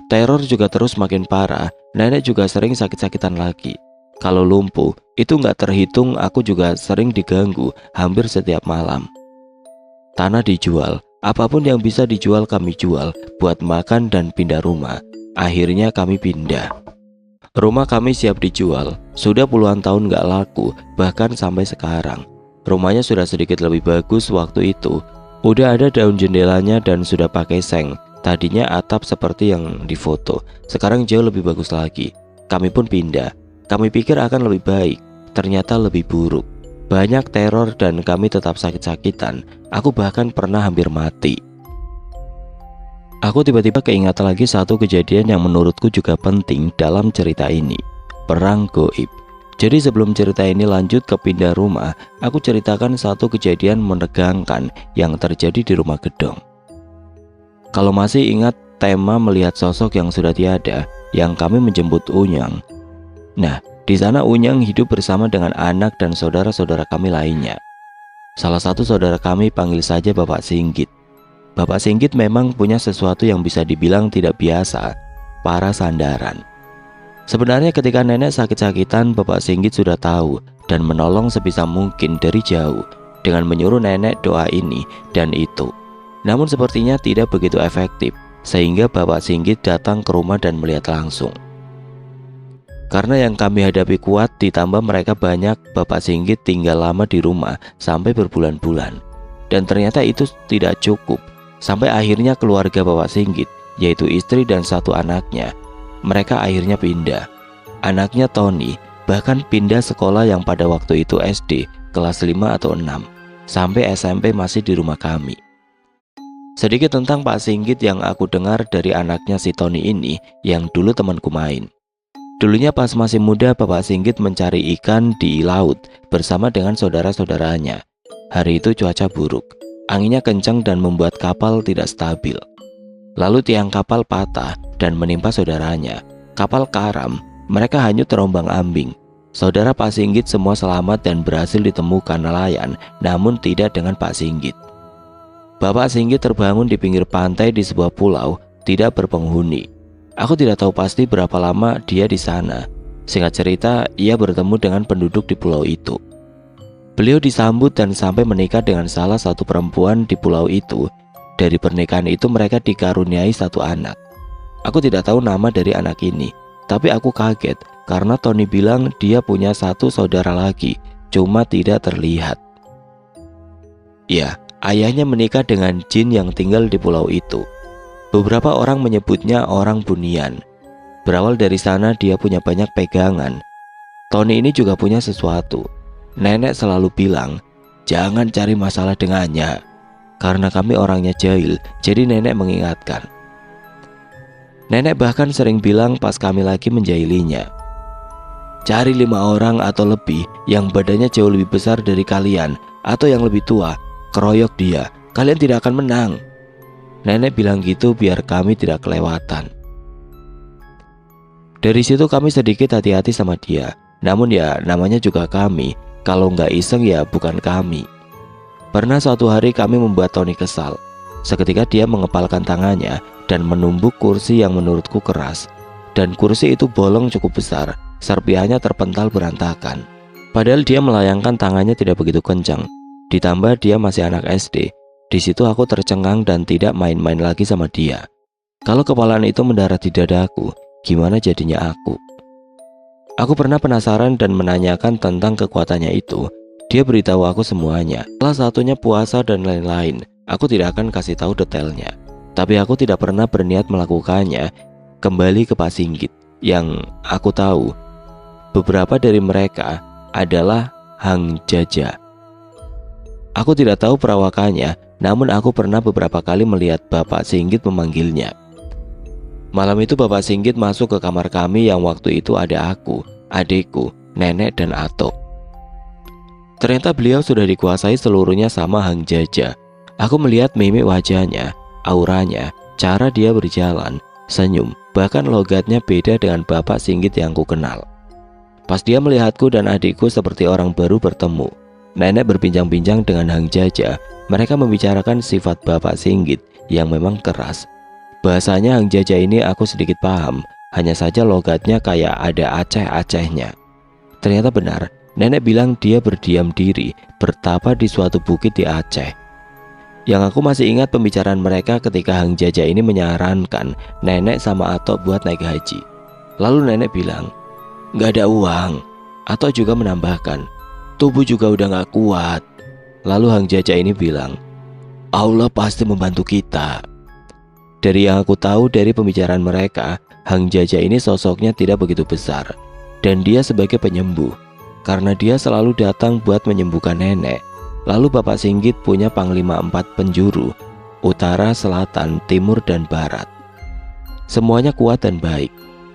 Teror juga terus makin parah. Nenek juga sering sakit-sakitan lagi. Kalau lumpuh, itu nggak terhitung, aku juga sering diganggu hampir setiap malam. Tanah dijual, apapun yang bisa dijual kami jual buat makan dan pindah rumah. Akhirnya kami pindah. Rumah kami siap dijual, sudah puluhan tahun nggak laku, bahkan sampai sekarang. Rumahnya sudah sedikit lebih bagus waktu itu. Udah ada daun jendelanya dan sudah pakai seng. Tadinya atap seperti yang difoto, sekarang jauh lebih bagus lagi. Kami pun pindah. Kami pikir akan lebih baik, ternyata lebih buruk. Banyak teror dan kami tetap sakit-sakitan. Aku bahkan pernah hampir mati. Aku tiba-tiba keingat lagi satu kejadian yang menurutku juga penting dalam cerita ini. Perang goib. Jadi sebelum cerita ini lanjut ke pindah rumah, aku ceritakan satu kejadian menegangkan yang terjadi di rumah gedong. Kalau masih ingat tema melihat sosok yang sudah tiada, yang kami menjemput Unyang. Nah, di sana Unyang hidup bersama dengan anak dan saudara-saudara kami lainnya. Salah satu saudara kami panggil saja Bapak Singgit. Bapak Singgit memang punya sesuatu yang bisa dibilang tidak biasa, para sandaran. Sebenarnya ketika nenek sakit-sakitan, Bapak Singgit sudah tahu dan menolong sebisa mungkin dari jauh dengan menyuruh nenek doa ini dan itu. Namun sepertinya tidak begitu efektif, sehingga Bapak Singgit datang ke rumah dan melihat langsung. Karena yang kami hadapi kuat, ditambah mereka banyak, Bapak Singgit tinggal lama di rumah sampai berbulan-bulan. Dan ternyata itu tidak cukup. Sampai akhirnya keluarga Bapak Singgit, yaitu istri dan satu anaknya, mereka akhirnya pindah. Anaknya Tony bahkan pindah sekolah yang pada waktu itu SD kelas 5 atau 6, sampai SMP masih di rumah kami. Sedikit tentang Pak Singgit yang aku dengar dari anaknya si Tony ini yang dulu temanku main. Dulunya pas masih muda, Bapak Singgit mencari ikan di laut bersama dengan saudara-saudaranya. Hari itu cuaca buruk, anginnya kencang dan membuat kapal tidak stabil. Lalu tiang kapal patah dan menimpa saudaranya. Kapal karam, mereka hanyut terombang-ambing. Saudara Pak Singgit semua selamat dan berhasil ditemukan nelayan, namun tidak dengan Pak Singgit. Bapak Singgit terbangun di pinggir pantai di sebuah pulau tidak berpenghuni. Aku tidak tahu pasti berapa lama dia di sana. Singkat cerita, ia bertemu dengan penduduk di pulau itu. Beliau disambut dan sampai menikah dengan salah satu perempuan di pulau itu. Dari pernikahan itu mereka dikaruniai satu anak. Aku tidak tahu nama dari anak ini, tapi aku kaget karena Tony bilang dia punya satu saudara lagi, cuma tidak terlihat. Ya, ayahnya menikah dengan jin yang tinggal di pulau itu. Beberapa orang menyebutnya orang bunian. Berawal dari sana dia punya banyak pegangan. Tony ini juga punya sesuatu. Nenek selalu bilang, jangan cari masalah dengannya. Karena kami orangnya jahil, jadi nenek mengingatkan. Nenek bahkan sering bilang pas kami lagi menjahilinya, cari 5 orang atau lebih yang badannya jauh lebih besar dari kalian atau yang lebih tua, keroyok dia, kalian tidak akan menang. Nenek bilang gitu biar kami tidak kelewatan. Dari situ kami sedikit hati-hati sama dia. Namun ya namanya juga kami, kalau nggak iseng ya bukan kami. Pernah suatu hari kami membuat Tony kesal. Seketika dia mengepalkan tangannya dan menumbuk kursi yang menurutku keras. Dan kursi itu bolong cukup besar, serpihannya terpental berantakan. Padahal dia melayangkan tangannya tidak begitu kencang. Ditambah dia masih anak SD. Di situ aku tercengang dan tidak main-main lagi sama dia. Kalau kepalaan itu mendarat di dadaku, gimana jadinya aku? Aku pernah penasaran dan menanyakan tentang kekuatannya itu. Dia beritahu aku semuanya. Salah satunya puasa dan lain-lain. Aku tidak akan kasih tahu detailnya. Tapi aku tidak pernah berniat melakukannya. Kembali ke Pak Singgit. Yang aku tahu, beberapa dari mereka adalah Hang Jaja. Aku tidak tahu perawakannya, namun aku pernah beberapa kali melihat Bapak Singgit memanggilnya. Malam itu Bapak Singgit masuk ke kamar kami yang waktu itu ada aku, adikku, nenek dan Atok. Ternyata beliau sudah dikuasai seluruhnya sama Hang Jaja. Aku melihat mimik wajahnya, auranya, cara dia berjalan, senyum, bahkan logatnya beda dengan Bapak Singgit yang ku kenal. Pas dia melihatku dan adikku seperti orang baru bertemu. Nenek berbincang-bincang dengan Hang Jaja. Mereka membicarakan sifat Bapak Singgit yang memang keras. Bahasanya Hang Jaja ini aku sedikit paham, hanya saja logatnya kayak ada Aceh-Acehnya. Ternyata benar, nenek bilang dia berdiam diri, bertapa di suatu bukit di Aceh. Yang aku masih ingat pembicaraan mereka ketika Hang Jaja ini menyarankan nenek sama Atok buat naik haji. Lalu nenek bilang, "Nggak ada uang." Atok juga menambahkan, "Tubuh juga udah nggak kuat." Lalu Hang Jaja ini bilang, "Allah pasti membantu kita." Dari yang aku tahu dari pembicaraan mereka, Hang Jaja ini sosoknya tidak begitu besar, dan dia sebagai penyembuh, karena dia selalu datang buat menyembuhkan nenek. Lalu Bapak Singgit punya panglima 4 penjuru, utara, selatan, timur, dan barat. Semuanya kuat dan baik,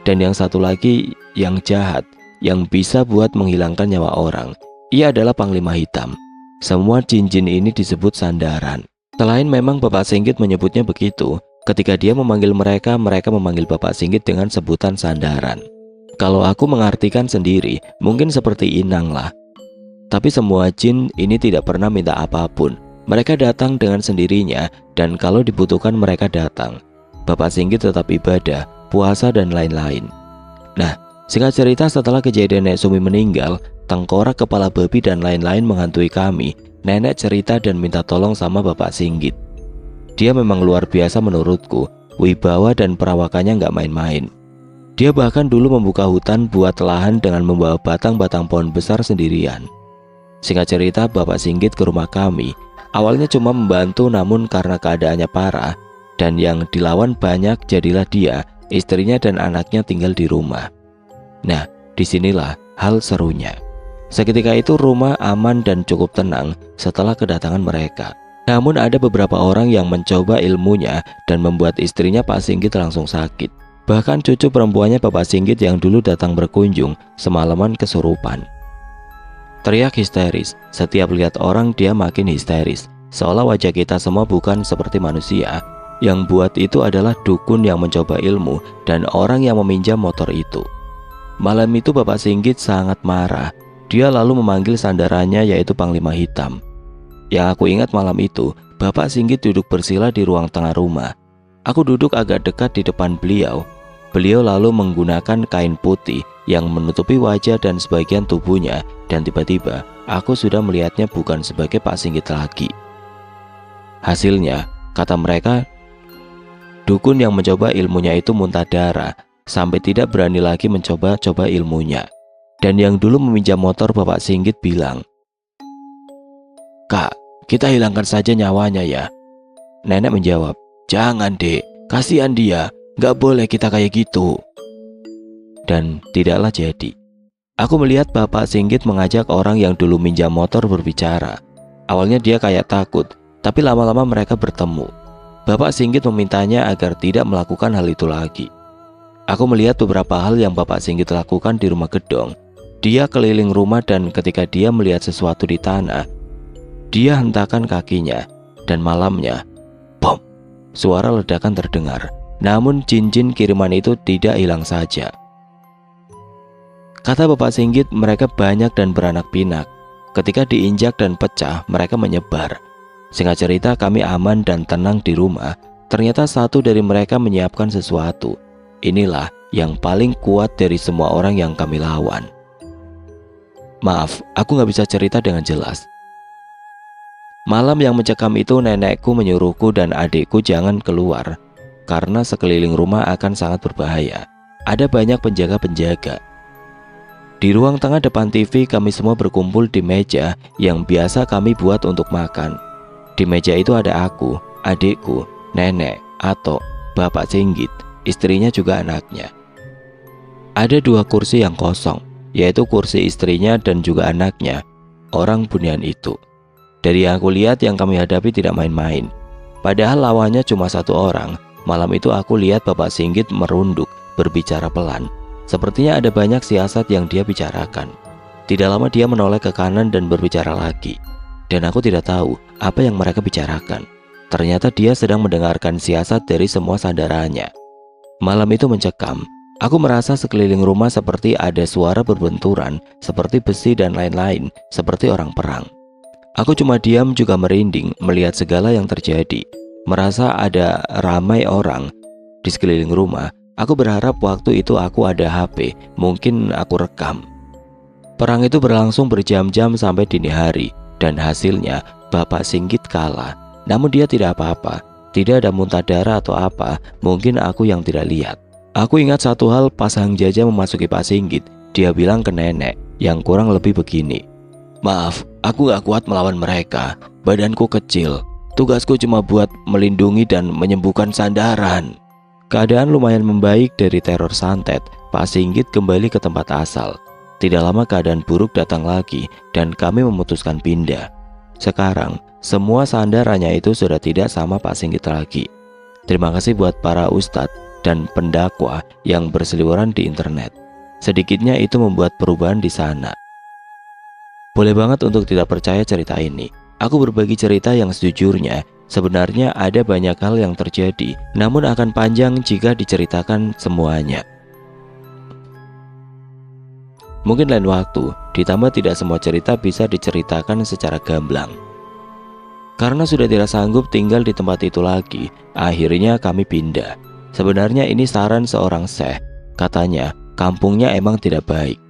dan yang satu lagi yang jahat, yang bisa buat menghilangkan nyawa orang. Ia adalah Panglima Hitam. Semua jin-jin ini disebut sandaran. Selain memang Bapak Singgit menyebutnya begitu, ketika dia memanggil mereka, mereka memanggil Bapak Singgit dengan sebutan sandaran. Kalau aku mengartikan sendiri, mungkin seperti inang lah. Tapi semua jin ini tidak pernah minta apapun. Mereka datang dengan sendirinya, dan kalau dibutuhkan mereka datang. Bapak Singgit tetap ibadah, puasa, dan lain-lain. Nah, singkat cerita, setelah kejadian Nek Sumi meninggal, tengkorak, kepala babi, dan lain-lain menghantui kami. Nenek cerita dan minta tolong sama Bapak Singgit. Dia memang luar biasa menurutku, wibawa dan perawakannya nggak main-main. Dia bahkan dulu membuka hutan buat lahan dengan membawa batang-batang pohon besar sendirian. Singkat cerita, Bapak Singgit ke rumah kami. Awalnya cuma membantu, namun karena keadaannya parah dan yang dilawan banyak, jadilah dia, istrinya, dan anaknya tinggal di rumah. Nah, disinilah hal serunya. Seketika itu rumah aman dan cukup tenang setelah kedatangan mereka. Namun ada beberapa orang yang mencoba ilmunya dan membuat istrinya Pak Singgit langsung sakit. Bahkan cucu perempuannya Bapak Singgit yang dulu datang berkunjung semalaman kesurupan. Teriak histeris, setiap lihat orang dia makin histeris, seolah wajah kita semua bukan seperti manusia. Yang buat itu adalah dukun yang mencoba ilmu dan orang yang meminjam motor itu. Malam itu Bapak Singgit sangat marah. Dia lalu memanggil sandarannya yaitu Panglima Hitam. Yang aku ingat malam itu, Bapak Singgit duduk bersila di ruang tengah rumah. Aku duduk agak dekat di depan beliau. Beliau lalu menggunakan kain putih yang menutupi wajah dan sebagian tubuhnya, dan tiba-tiba aku sudah melihatnya bukan sebagai Pak Singgit lagi. Hasilnya, kata mereka, dukun yang mencoba ilmunya itu muntah darah sampai tidak berani lagi mencoba-coba ilmunya. Dan yang dulu meminjam motor Bapak Singgit bilang, "Kak, kita hilangkan saja nyawanya ya." Nenek menjawab, "Jangan dek, kasihan dia, gak boleh kita kayak gitu." Dan tidaklah jadi. Aku melihat Bapak Singgit mengajak orang yang dulu minjam motor berbicara. Awalnya dia kayak takut, tapi lama-lama mereka bertemu. Bapak Singgit memintanya agar tidak melakukan hal itu lagi. Aku melihat beberapa hal yang Bapak Singgit lakukan di rumah gedong. Dia keliling rumah dan ketika dia melihat sesuatu di tanah, dia hentakan kakinya dan malamnya, bom, suara ledakan terdengar. Namun jin-jin kiriman itu tidak hilang saja. Kata Bapak Singgit, mereka banyak dan beranak pinak. Ketika diinjak dan pecah, mereka menyebar. Singkat cerita, kami aman dan tenang di rumah. Ternyata satu dari mereka menyiapkan sesuatu. Inilah yang paling kuat dari semua orang yang kami lawan. Maaf, aku gak bisa cerita dengan jelas. Malam yang mencekam itu, nenekku menyuruhku dan adikku jangan keluar, karena sekeliling rumah akan sangat berbahaya. Ada banyak penjaga-penjaga. Di ruang tengah depan TV, kami semua berkumpul di meja yang biasa kami buat untuk makan. Di meja itu ada aku, adikku, nenek, Atok, Bapak Singgit, istrinya juga anaknya. Ada 2 kursi yang kosong, yaitu kursi istrinya dan juga anaknya, orang Bunian itu. Dari yang aku lihat, yang kami hadapi tidak main-main. Padahal lawannya cuma 1 orang. Malam itu aku lihat Bapak Singgit merunduk, berbicara pelan. Sepertinya ada banyak siasat yang dia bicarakan. Tidak lama dia menoleh ke kanan dan berbicara lagi. Dan aku tidak tahu apa yang mereka bicarakan. Ternyata dia sedang mendengarkan siasat dari semua sandarannya. Malam itu mencekam. Aku merasa sekeliling rumah seperti ada suara berbenturan, seperti besi dan lain-lain, seperti orang perang. Aku cuma diam juga merinding melihat segala yang terjadi. Merasa ada ramai orang, di sekeliling rumah. Aku berharap waktu itu aku ada HP, mungkin aku rekam. Perang itu berlangsung berjam-jam sampai dini hari, dan hasilnya Bapak Singgit kalah. Namun dia tidak apa-apa, tidak ada muntah darah atau apa, mungkin aku yang tidak lihat. Aku ingat satu hal pas Hang Jaja memasuki Pak Singgit, dia bilang ke nenek yang kurang lebih begini. Maaf, aku gak kuat melawan mereka, badanku kecil, tugasku cuma buat melindungi dan menyembuhkan sandaran. Keadaan lumayan membaik dari teror santet, Pak Singgit kembali ke tempat asal. Tidak lama keadaan buruk datang lagi dan kami memutuskan pindah. Sekarang, semua sandarannya itu sudah tidak sama Pak Singgit lagi. Terima kasih buat para ustadz dan pendakwah yang berseliweran di internet. Sedikitnya itu membuat perubahan di sana. Boleh banget untuk tidak percaya cerita ini. Aku berbagi cerita yang sejujurnya. Sebenarnya ada banyak hal yang terjadi, namun akan panjang jika diceritakan semuanya. Mungkin lain waktu, ditambah tidak semua cerita bisa diceritakan secara gamblang. Karena sudah tidak sanggup tinggal di tempat itu lagi, akhirnya kami pindah. Sebenarnya ini saran seorang syekh, katanya kampungnya emang tidak baik.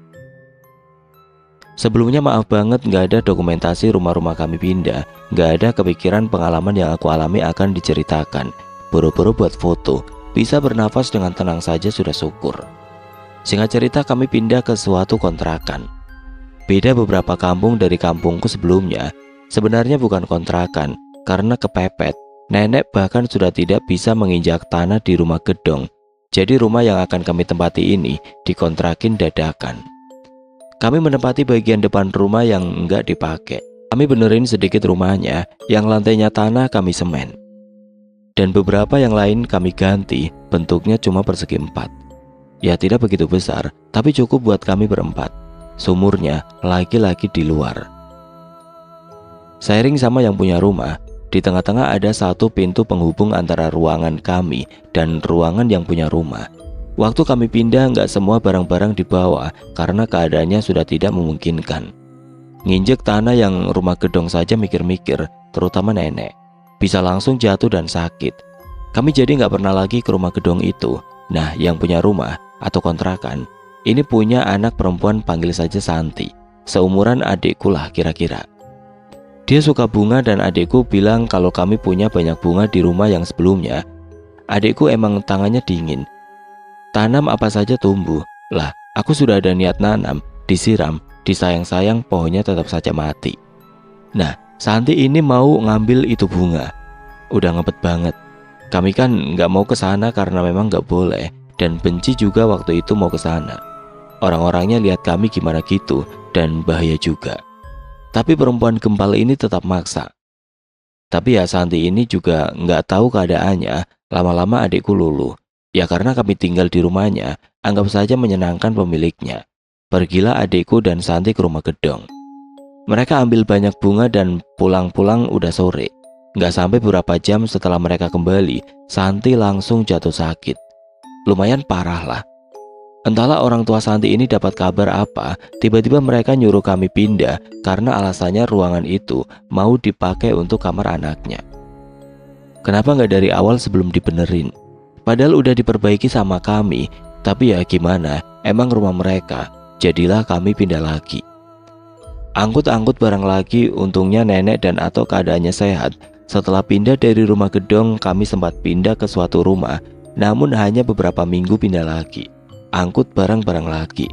Sebelumnya maaf banget gak ada dokumentasi rumah-rumah kami pindah, gak ada kepikiran pengalaman yang aku alami akan diceritakan. Buru-buru buat foto, bisa bernafas dengan tenang saja sudah syukur. Singkat cerita kami pindah ke suatu kontrakan. Beda beberapa kampung dari kampungku sebelumnya. Sebenarnya bukan kontrakan, karena kepepet. Nenek bahkan sudah tidak bisa menginjak tanah di rumah gedong. Jadi rumah yang akan kami tempati ini dikontrakin dadakan. Kami menempati bagian depan rumah yang enggak dipakai. Kami benerin sedikit rumahnya, yang lantainya tanah kami semen. Dan beberapa yang lain kami ganti, bentuknya cuma persegi 4. Ya tidak begitu besar, tapi cukup buat kami berempat. Sumurnya laki-laki di luar. Sharing sama yang punya rumah, di tengah-tengah ada satu pintu penghubung antara ruangan kami dan ruangan yang punya rumah. Waktu kami pindah nggak semua barang-barang dibawa karena keadaannya sudah tidak memungkinkan. Nginjek tanah yang rumah gedong saja mikir-mikir, terutama nenek. Bisa langsung jatuh dan sakit. Kami jadi nggak pernah lagi ke rumah gedong itu. Nah, yang punya rumah atau kontrakan ini punya anak perempuan, panggil saja Santi. Seumuran adikku lah kira-kira. Dia suka bunga dan adikku bilang kalau kami punya banyak bunga di rumah yang sebelumnya. Adikku emang tangannya dingin. Tanam apa saja tumbuh. Lah, aku sudah ada niat nanam, disiram, disayang-sayang, pohonnya tetap saja mati. Nah, Santi ini mau ngambil itu bunga. Udah ngebet banget. Kami kan nggak mau ke sana karena memang nggak boleh, dan benci juga waktu itu mau ke sana. Orang-orangnya lihat kami gimana gitu dan bahaya juga. Tapi perempuan gempal ini tetap maksa. Tapi ya Santi ini juga nggak tahu keadaannya. Lama-lama adikku luluh. Ya karena kami tinggal di rumahnya, anggap saja menyenangkan pemiliknya. Pergilah adikku dan Santi ke rumah gedong. Mereka ambil banyak bunga dan pulang-pulang udah sore. Nggak sampai beberapa jam setelah mereka kembali, Santi langsung jatuh sakit. Lumayan parah lah. Entahlah orang tua Santi ini dapat kabar apa, tiba-tiba mereka nyuruh kami pindah karena alasannya ruangan itu mau dipakai untuk kamar anaknya. Kenapa nggak dari awal sebelum dibenerin? Padahal udah diperbaiki sama kami, tapi ya gimana, emang rumah mereka, jadilah kami pindah lagi. Angkut-angkut barang lagi, untungnya nenek dan atau keadaannya sehat. Setelah pindah dari rumah gedong, kami sempat pindah ke suatu rumah, namun hanya beberapa minggu pindah lagi. Angkut barang-barang lagi.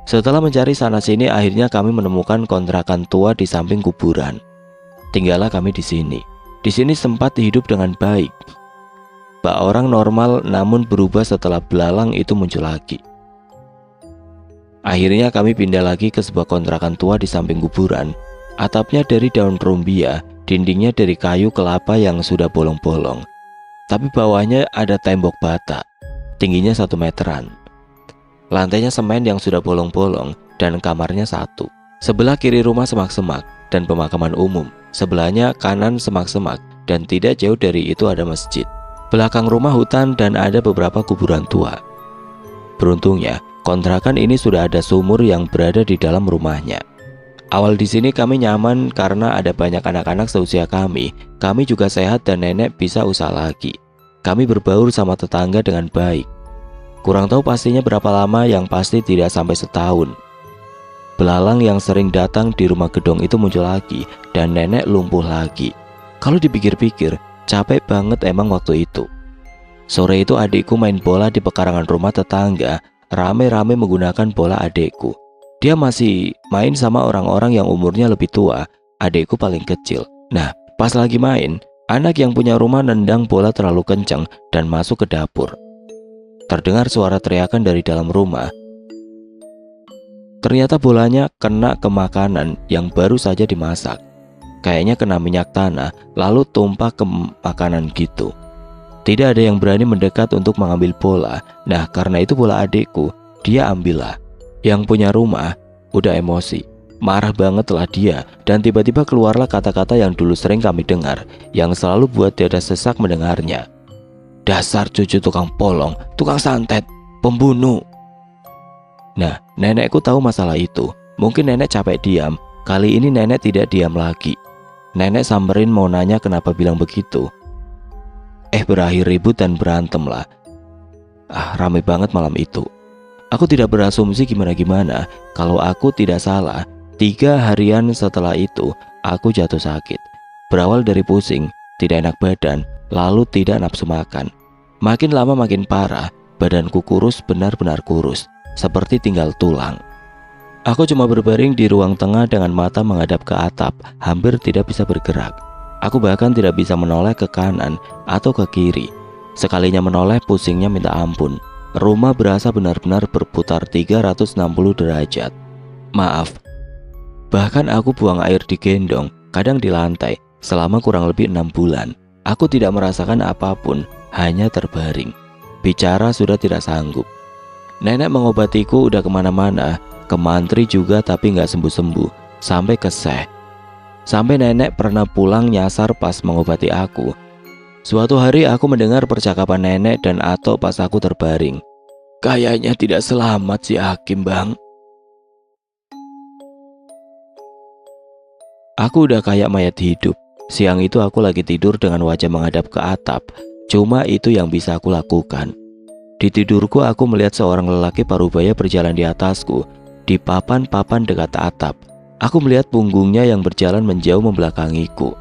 Setelah mencari sana-sini, akhirnya kami menemukan kontrakan tua di samping kuburan. Tinggallah kami di sini. Di sini sempat hidup dengan baik. Bak orang normal, namun berubah setelah belalang itu muncul lagi. Akhirnya kami pindah lagi ke sebuah kontrakan tua di samping kuburan. Atapnya dari daun rumbia, dindingnya dari kayu kelapa yang sudah bolong-bolong. Tapi bawahnya ada tembok bata, tingginya 1 meteran. Lantainya semen yang sudah bolong-bolong dan kamarnya 1. Sebelah kiri rumah semak-semak dan pemakaman umum. Sebelahnya kanan semak-semak dan tidak jauh dari itu ada masjid. Belakang rumah hutan dan ada beberapa kuburan tua. Beruntungnya, kontrakan ini sudah ada sumur yang berada di dalam rumahnya. Awal di sini kami nyaman karena ada banyak anak-anak seusia kami. Kami juga sehat dan nenek bisa usaha lagi. Kami berbaur sama tetangga dengan baik. Kurang tahu pastinya berapa lama, yang pasti tidak sampai setahun. Belalang yang sering datang di rumah gedong itu muncul lagi, dan nenek lumpuh lagi. Kalau dipikir-pikir, capek banget emang waktu itu. Sore itu adikku main bola di pekarangan rumah tetangga, rame-rame menggunakan bola adikku. Dia masih main sama orang-orang yang umurnya lebih tua, adikku paling kecil. Nah, pas lagi main, anak yang punya rumah nendang bola terlalu kencang dan masuk ke dapur. Terdengar suara teriakan dari dalam rumah. Ternyata bolanya kena ke makanan yang baru saja dimasak. Kayaknya kena minyak tanah, lalu tumpah ke makanan gitu. Tidak ada yang berani mendekat untuk mengambil bola. Nah, karena itu bola adikku, dia ambillah. Yang punya rumah udah emosi, marah banget lah dia, dan tiba-tiba keluarlah kata-kata yang dulu sering kami dengar, yang selalu buat dada sesak mendengarnya. Dasar cucu tukang polong, tukang santet, pembunuh. Nah, nenekku tahu masalah itu. Mungkin nenek capek diam. Kali ini nenek tidak diam lagi. Nenek samperin mau nanya kenapa bilang begitu. Berakhir ribut dan berantem lah. Rame banget malam itu. Aku tidak berasumsi gimana-gimana. Kalau aku tidak salah, 3 harian setelah itu aku jatuh sakit. Berawal dari pusing, tidak enak badan, lalu tidak nafsu makan. Makin lama makin parah, badanku kurus, benar-benar kurus, seperti tinggal tulang. Aku cuma berbaring di ruang tengah dengan mata menghadap ke atap, hampir tidak bisa bergerak. Aku bahkan tidak bisa menoleh ke kanan atau ke kiri. Sekalinya menoleh, pusingnya minta ampun. Rumah berasa benar-benar berputar 360 derajat. Maaf. Bahkan aku buang air di gendong, kadang di lantai, selama kurang lebih 6 bulan. Aku tidak merasakan apapun, hanya terbaring. Bicara sudah tidak sanggup. Nenek mengobatiku udah kemana-mana, ke mantri juga tapi nggak sembuh-sembuh, sampai ke Syekh. Sampai nenek pernah pulang nyasar pas mengobati aku. Suatu hari aku mendengar percakapan nenek dan Atok pas aku terbaring. Kayaknya tidak selamat si Hakim, Bang. Aku udah kayak mayat hidup. Siang itu aku lagi tidur dengan wajah menghadap ke atap. Cuma itu yang bisa aku lakukan. Di tidurku aku melihat seorang lelaki parubaya berjalan di atasku, di papan-papan dekat atap. Aku melihat punggungnya yang berjalan menjauh membelakangiku.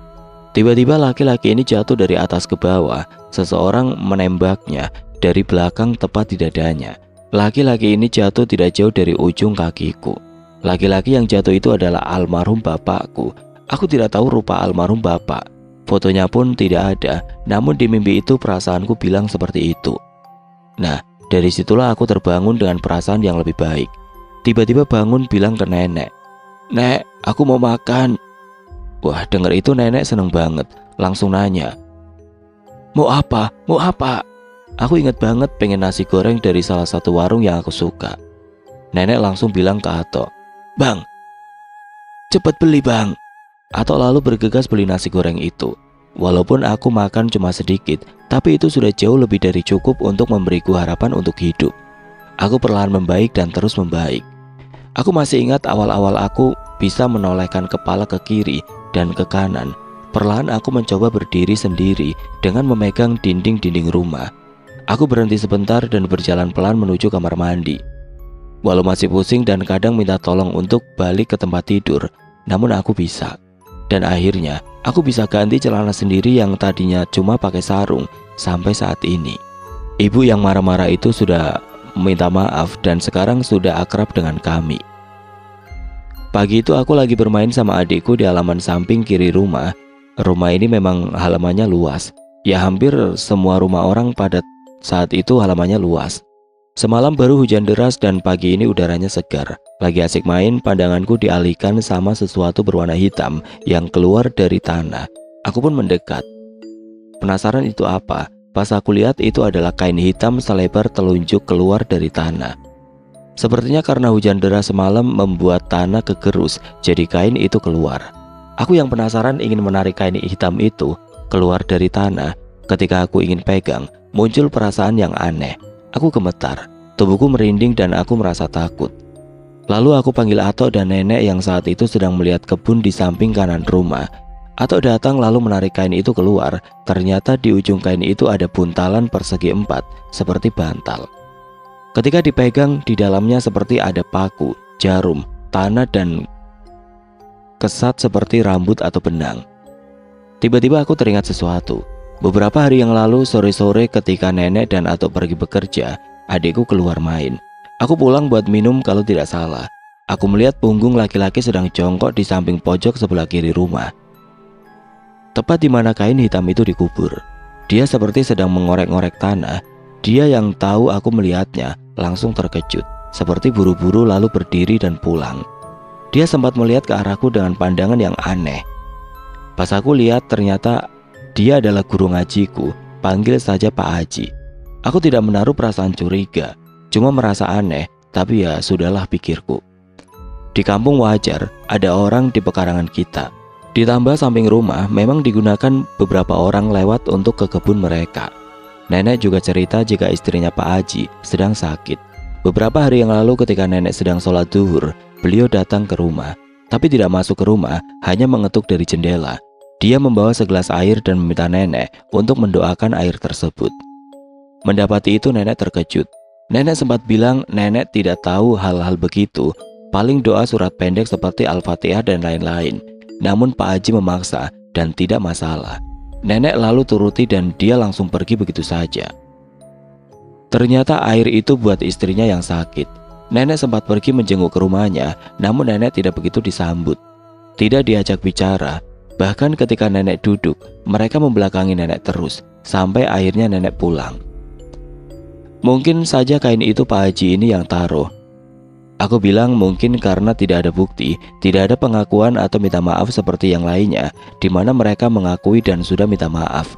Tiba-tiba laki-laki ini jatuh dari atas ke bawah. Seseorang menembaknya dari belakang tepat di dadanya. Laki-laki ini jatuh tidak jauh dari ujung kakiku. Laki-laki yang jatuh itu adalah almarhum bapakku. Aku tidak tahu rupa almarhum bapak. Fotonya pun tidak ada, namun di mimpi itu perasaanku bilang seperti itu. Nah, dari situlah aku terbangun dengan perasaan yang lebih baik. Tiba-tiba bangun bilang ke nenek, "Nek, aku mau makan." Wah, dengar itu nenek seneng banget, langsung nanya, "Mau apa? Mau apa?" Aku ingat banget pengen nasi goreng dari salah satu warung yang aku suka. Nenek langsung bilang ke Atok, "Bang, cepet beli bang." Atok lalu bergegas beli nasi goreng itu. Walaupun aku makan cuma sedikit, tapi itu sudah jauh lebih dari cukup untuk memberiku harapan untuk hidup. Aku perlahan membaik dan terus membaik. Aku masih ingat awal-awal aku bisa menolehkan kepala ke kiri dan ke kanan. Perlahan aku mencoba berdiri sendiri dengan memegang dinding-dinding rumah. Aku berhenti sebentar dan berjalan pelan menuju kamar mandi. Walau masih pusing dan kadang minta tolong untuk balik ke tempat tidur, namun aku bisa. Dan akhirnya aku bisa ganti celana sendiri yang tadinya cuma pakai sarung sampai saat ini. Ibu yang marah-marah itu sudah minta maaf dan sekarang sudah akrab dengan kami. Pagi itu aku lagi bermain sama adikku di halaman samping kiri rumah. Rumah ini memang halamannya luas. Ya hampir semua rumah orang pada saat itu halamannya luas. Semalam baru hujan deras dan pagi ini udaranya segar. Lagi asik main, pandanganku dialihkan sama sesuatu berwarna hitam yang keluar dari tanah. Aku pun mendekat. Penasaran itu apa? Pas aku lihat itu adalah kain hitam selebar telunjuk keluar dari tanah. Sepertinya karena hujan deras semalam membuat tanah kegerus, jadi kain itu keluar. Aku yang penasaran ingin menarik kain hitam itu keluar dari tanah. Ketika aku ingin pegang, muncul perasaan yang aneh. Aku gemetar, tubuhku merinding dan aku merasa takut. Lalu aku panggil Atok dan nenek yang saat itu sedang melihat kebun di samping kanan rumah. Atok datang lalu menarik kain itu keluar. Ternyata di ujung kain itu ada buntalan persegi 4 seperti bantal. Ketika dipegang, di dalamnya seperti ada paku, jarum, tanah, dan kesat seperti rambut atau benang. Tiba-tiba aku teringat sesuatu. Beberapa hari yang lalu sore-sore ketika nenek dan Atok pergi bekerja, adikku keluar main. Aku pulang buat minum kalau tidak salah. Aku melihat punggung laki-laki sedang jongkok di samping pojok sebelah kiri rumah, tepat di mana kain hitam itu dikubur. Dia seperti sedang mengorek-ngorek tanah. Dia yang tahu aku melihatnya langsung terkejut, seperti buru-buru lalu berdiri dan pulang. Dia sempat melihat ke arahku dengan pandangan yang aneh. Pas aku lihat, ternyata dia adalah guru ngajiku. Panggil saja Pak Haji. Aku tidak menaruh perasaan curiga, cuma merasa aneh, tapi ya sudahlah, pikirku. Di kampung wajar ada orang di pekarangan kita. Ditambah samping rumah memang digunakan beberapa orang lewat untuk ke kebun mereka. Nenek juga cerita jika istrinya Pak Haji sedang sakit. Beberapa hari yang lalu ketika nenek sedang sholat zuhur, beliau datang ke rumah, tapi tidak masuk ke rumah, hanya mengetuk dari jendela. Dia membawa segelas air dan meminta nenek untuk mendoakan air tersebut. Mendapati itu nenek terkejut. Nenek sempat bilang nenek tidak tahu hal-hal begitu, paling doa surat pendek seperti Al-Fatihah dan lain-lain. Namun Pak Haji memaksa dan tidak masalah. Nenek lalu turuti dan dia langsung pergi begitu saja. Ternyata air itu buat istrinya yang sakit. Nenek sempat pergi menjenguk ke rumahnya, namun nenek tidak begitu disambut. Tidak diajak bicara. Bahkan ketika nenek duduk, mereka membelakangi nenek terus, sampai akhirnya nenek pulang. Mungkin saja kain itu Pak Haji ini yang taruh. Aku bilang mungkin karena tidak ada bukti, tidak ada pengakuan atau minta maaf seperti yang lainnya, di mana mereka mengakui dan sudah minta maaf.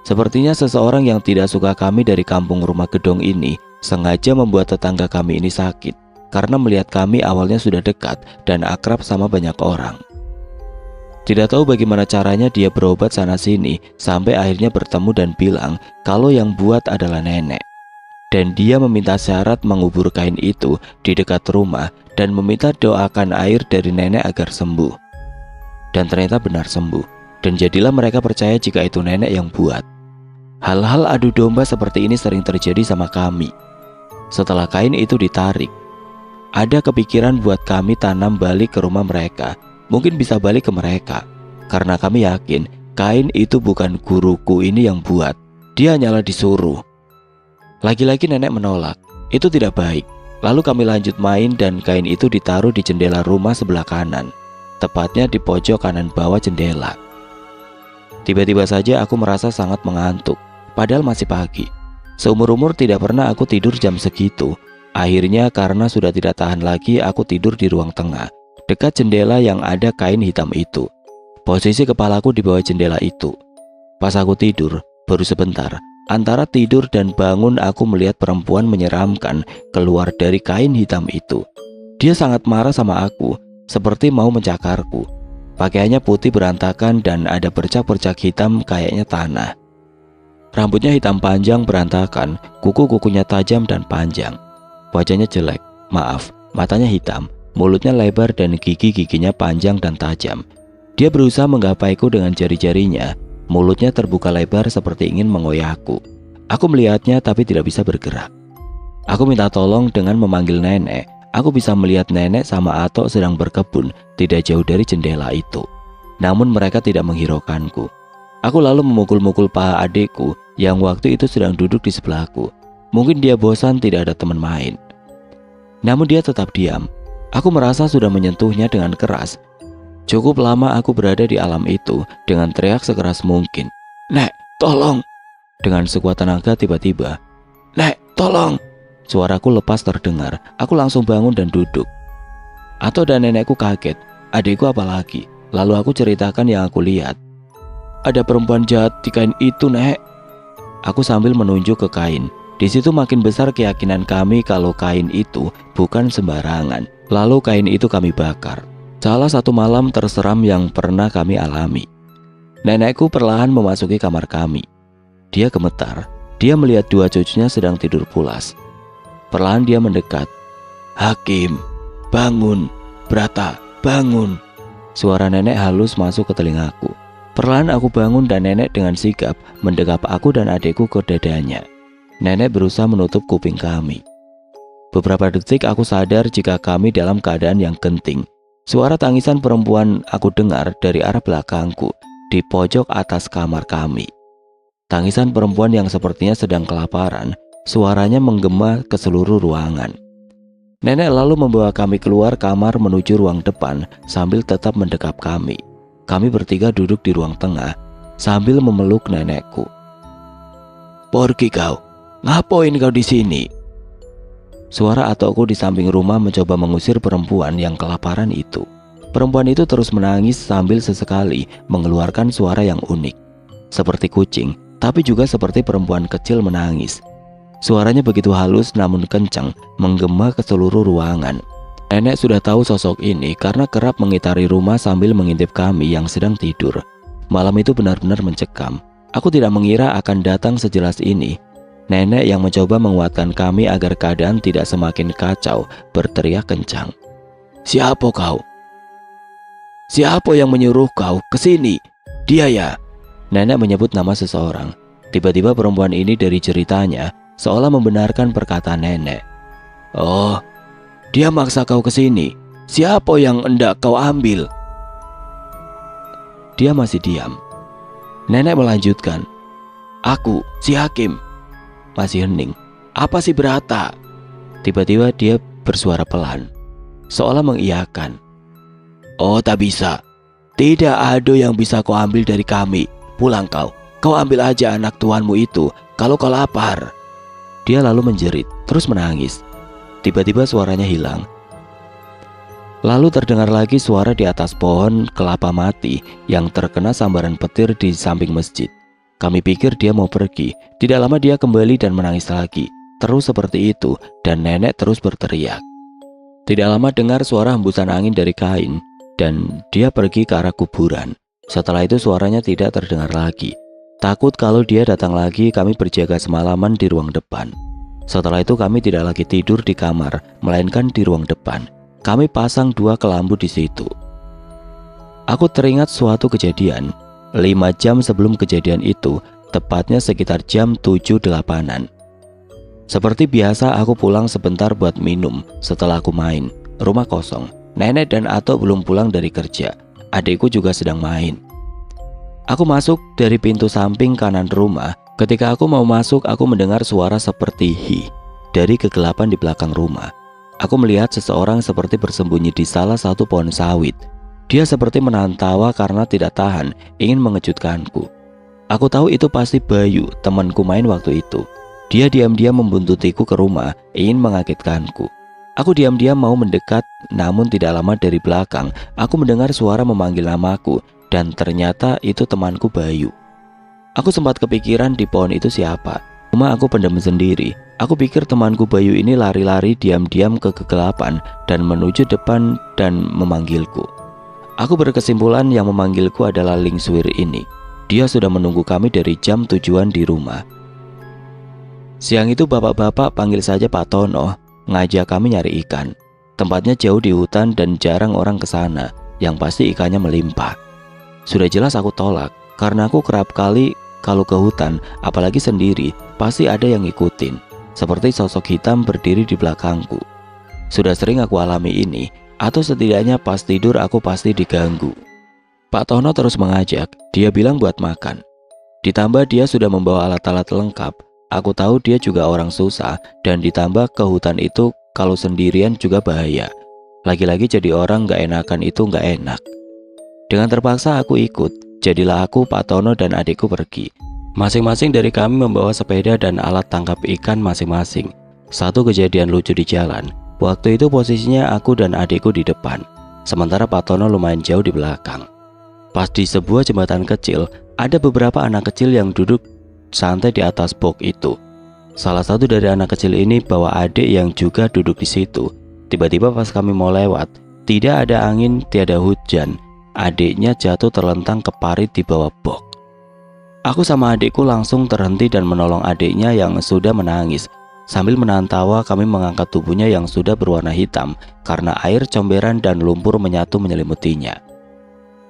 Sepertinya seseorang yang tidak suka kami dari kampung rumah gedong ini sengaja membuat tetangga kami ini sakit, karena melihat kami awalnya sudah dekat dan akrab sama banyak orang. Tidak tahu bagaimana caranya dia berobat sana-sini, sampai akhirnya bertemu dan bilang kalau yang buat adalah nenek. Dan dia meminta syarat mengubur kain itu di dekat rumah dan meminta doakan air dari nenek agar sembuh. Dan ternyata benar sembuh. Dan jadilah mereka percaya jika itu nenek yang buat. Hal-hal adu domba seperti ini sering terjadi sama kami. Setelah kain itu ditarik, ada kepikiran buat kami tanam balik ke rumah mereka. Mungkin bisa balik ke mereka, karena kami yakin kain itu bukan guruku ini yang buat. Dia hanyalah disuruh. Lagi-lagi nenek menolak, itu tidak baik. Lalu kami lanjut main dan kain itu ditaruh di jendela rumah sebelah kanan, tepatnya di pojok kanan bawah jendela. Tiba-tiba saja aku merasa sangat mengantuk, padahal masih pagi. Seumur-umur tidak pernah aku tidur jam segitu. Akhirnya karena sudah tidak tahan lagi, aku tidur di ruang tengah, dekat jendela yang ada kain hitam itu. Posisi kepalaku di bawah jendela itu. Pas aku tidur, baru sebentar, antara tidur dan bangun aku melihat perempuan menyeramkan keluar dari kain hitam itu. Dia sangat marah sama aku, seperti mau mencakarku. Pakaiannya putih berantakan dan ada bercak-bercak hitam kayaknya tanah. Rambutnya hitam panjang berantakan, kuku-kukunya tajam dan panjang. Wajahnya jelek, maaf, matanya hitam, mulutnya lebar dan gigi-giginya panjang dan tajam. Dia berusaha menggapaiku dengan jari-jarinya. Mulutnya terbuka lebar seperti ingin mengoyakku. Aku melihatnya tapi tidak bisa bergerak. Aku minta tolong dengan memanggil nenek. Aku bisa melihat nenek sama Atok sedang berkebun tidak jauh dari jendela itu. Namun mereka tidak menghiraukanku. Aku lalu memukul-mukul paha adikku yang waktu itu sedang duduk di sebelahku. Mungkin dia bosan tidak ada teman main. Namun dia tetap diam. Aku merasa sudah menyentuhnya dengan keras. Cukup lama aku berada di alam itu dengan teriak sekeras mungkin. "Nek, tolong!" Dengan sekuat tenaga tiba-tiba, "Nek, tolong!" Suaraku lepas terdengar. Aku langsung bangun dan duduk. Atok dan nenekku kaget. Adikku apalagi. Lalu aku ceritakan yang aku lihat. "Ada perempuan jahat di kain itu, Nek." Aku sambil menunjuk ke kain. Di situ makin besar keyakinan kami kalau kain itu bukan sembarangan. Lalu kain itu kami bakar. Salah satu malam terseram yang pernah kami alami. Nenekku perlahan memasuki kamar kami. Dia gemetar. Dia melihat dua cucunya sedang tidur pulas. Perlahan dia mendekat. "Hakim, bangun. Brata, bangun." Suara nenek halus masuk ke telingaku. Perlahan aku bangun dan nenek dengan sigap mendekap aku dan adikku ke dadanya. Nenek berusaha menutup kuping kami. Beberapa detik aku sadar jika kami dalam keadaan yang genting. Suara tangisan perempuan aku dengar dari arah belakangku di pojok atas kamar kami. Tangisan perempuan yang sepertinya sedang kelaparan, suaranya menggema ke seluruh ruangan. Nenek lalu membawa kami keluar kamar menuju ruang depan sambil tetap mendekap kami. Kami bertiga duduk di ruang tengah sambil memeluk nenekku. "Pergi kau, ngapain kau di sini?" Suara atokku di samping rumah mencoba mengusir perempuan yang kelaparan itu. Perempuan itu terus menangis sambil sesekali mengeluarkan suara yang unik, seperti kucing, tapi juga seperti perempuan kecil menangis. Suaranya begitu halus namun kencang, menggema ke seluruh ruangan. Nenek sudah tahu sosok ini karena kerap mengitari rumah sambil mengintip kami yang sedang tidur. Malam itu benar-benar mencekam. Aku tidak mengira akan datang sejelas ini. Nenek yang mencoba menguatkan kami agar keadaan tidak semakin kacau berteriak kencang. "Siapa kau? Siapa yang menyuruh kau ke sini? Dia ya?" Nenek menyebut nama seseorang. Tiba-tiba perempuan ini dari ceritanya seolah membenarkan perkataan nenek. "Oh, dia maksa kau ke sini. Siapa yang hendak kau ambil?" Dia masih diam. Nenek melanjutkan. "Aku, si Hakim." Masih hening. "Apa sih Berata?" Tiba-tiba dia bersuara pelan, seolah mengiyakan. "Oh, tak bisa. Tidak ada yang bisa kau ambil dari kami. Pulang kau. Kau ambil aja anak tuanmu itu kalau kau lapar." Dia lalu menjerit, terus menangis. Tiba-tiba suaranya hilang. Lalu terdengar lagi suara di atas pohon kelapa mati yang terkena sambaran petir di samping masjid. Kami pikir dia mau pergi. Tidak lama dia kembali dan menangis lagi. Terus seperti itu dan nenek terus berteriak. Tidak lama dengar suara hembusan angin dari kain dan dia pergi ke arah kuburan. Setelah itu suaranya tidak terdengar lagi. Takut kalau dia datang lagi, kami berjaga semalaman di ruang depan. Setelah itu kami tidak lagi tidur di kamar, melainkan di ruang depan. Kami pasang 2 kelambu di situ. Aku teringat suatu kejadian 5 jam sebelum kejadian itu, tepatnya sekitar jam 7.08-an. Seperti biasa aku pulang sebentar buat minum setelah aku main. Rumah kosong. Nenek dan Atok belum pulang dari kerja. Adikku juga sedang main. Aku masuk dari pintu samping kanan rumah. Ketika aku mau masuk, aku mendengar suara seperti hi dari kegelapan di belakang rumah. Aku melihat seseorang seperti bersembunyi di salah satu pohon sawit. Dia seperti menahan tawa karena tidak tahan ingin mengejutkanku. Aku tahu itu pasti Bayu, temanku main waktu itu. Dia diam-diam membuntutiku ke rumah, ingin mengagetkanku. Aku diam-diam mau mendekat, namun tidak lama dari belakang, aku mendengar suara memanggil namaku, dan ternyata itu temanku Bayu. Aku sempat kepikiran di pohon itu siapa. Cuma aku pendam sendiri. Aku pikir temanku Bayu ini lari-lari diam-diam ke kegelapan dan menuju depan dan memanggilku. Aku berkesimpulan yang memanggilku adalah Ling Suwir ini. Dia sudah menunggu kami dari jam tujuan di rumah. Siang itu bapak-bapak, panggil saja Pak Tono, ngajak kami nyari ikan. Tempatnya jauh di hutan dan jarang orang ke sana, yang pasti ikannya melimpah. Sudah jelas aku tolak, karena aku kerap kali kalau ke hutan, apalagi sendiri, pasti ada yang ngikutin. Seperti sosok hitam berdiri di belakangku. Sudah sering aku alami ini, atau setidaknya pas tidur aku pasti diganggu. Pak Tono terus mengajak, dia bilang buat makan. Ditambah dia sudah membawa alat-alat lengkap. Aku tahu dia juga orang susah, dan ditambah ke hutan itu kalau sendirian juga bahaya. Lagi-lagi jadi orang gak enakan itu gak enak. Dengan terpaksa aku ikut. Jadilah aku, Pak Tono dan adikku pergi. Masing-masing dari kami membawa sepeda dan alat tangkap ikan masing-masing. Satu kejadian lucu di jalan. Waktu itu posisinya aku dan adikku di depan, sementara Pak Tono lumayan jauh di belakang. Pas di sebuah jembatan kecil, ada beberapa anak kecil yang duduk santai di atas box itu. Salah satu dari anak kecil ini bawa adik yang juga duduk di situ. Tiba-tiba pas kami mau lewat, tidak ada angin, tiada hujan. Adiknya jatuh terlentang ke parit di bawah box. Aku sama adikku langsung terhenti dan menolong adiknya yang sudah menangis. Sambil menahan tawa, kami mengangkat tubuhnya yang sudah berwarna hitam karena air comberan dan lumpur menyatu menyelimutinya.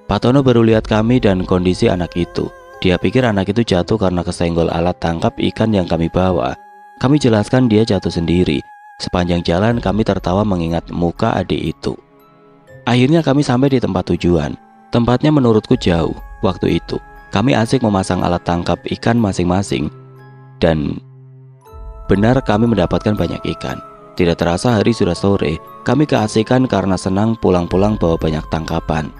Pak Tono baru lihat kami dan kondisi anak itu. Dia pikir anak itu jatuh karena kesenggol alat tangkap ikan yang kami bawa. Kami jelaskan dia jatuh sendiri. Sepanjang jalan kami tertawa mengingat muka adik itu. Akhirnya kami sampai di tempat tujuan. Tempatnya menurutku jauh. Waktu itu kami asik memasang alat tangkap ikan masing-masing. Dan benar kami mendapatkan banyak ikan. Tidak terasa hari sudah sore. Kami keasikan karena senang pulang-pulang bawa banyak tangkapan.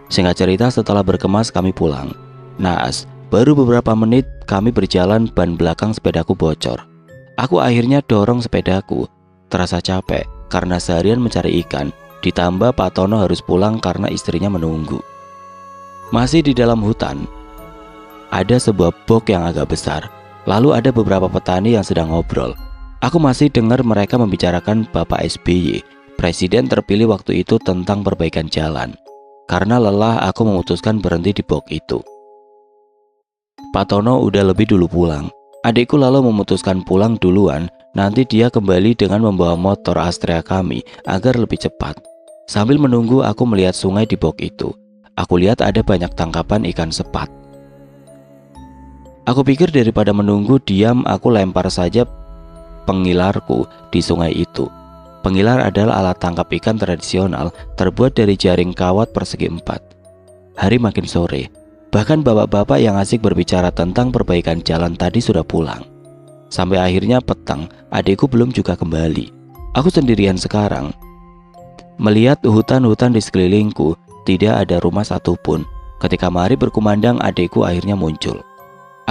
Singkat cerita, setelah berkemas kami pulang. Naas, baru beberapa menit kami berjalan, ban belakang sepedaku bocor. Aku akhirnya dorong sepedaku. Terasa capek karena seharian mencari ikan. Ditambah Pak Tono harus pulang karena istrinya menunggu. Masih di dalam hutan, ada sebuah bok yang agak besar. Lalu ada beberapa petani yang sedang ngobrol. Aku masih dengar mereka membicarakan Bapak SBY, presiden terpilih waktu itu, tentang perbaikan jalan. Karena lelah, aku memutuskan berhenti di bok itu. Pak Tono udah lebih dulu pulang. Adikku lalu memutuskan pulang duluan. Nanti dia kembali dengan membawa motor Astrea kami agar lebih cepat. Sambil menunggu, aku melihat sungai di bok itu. Aku lihat ada banyak tangkapan ikan sepat. Aku pikir daripada menunggu diam, aku lempar saja pengilarku di sungai itu. Pengilar adalah alat tangkap ikan tradisional terbuat dari jaring kawat persegi 4. Hari makin sore. Bahkan bapak-bapak yang asik berbicara tentang perbaikan jalan tadi sudah pulang. Sampai akhirnya petang, adikku belum juga kembali. Aku sendirian sekarang. Melihat hutan-hutan di sekelilingku, tidak ada rumah satupun. Ketika mari berkumandang, adikku akhirnya muncul.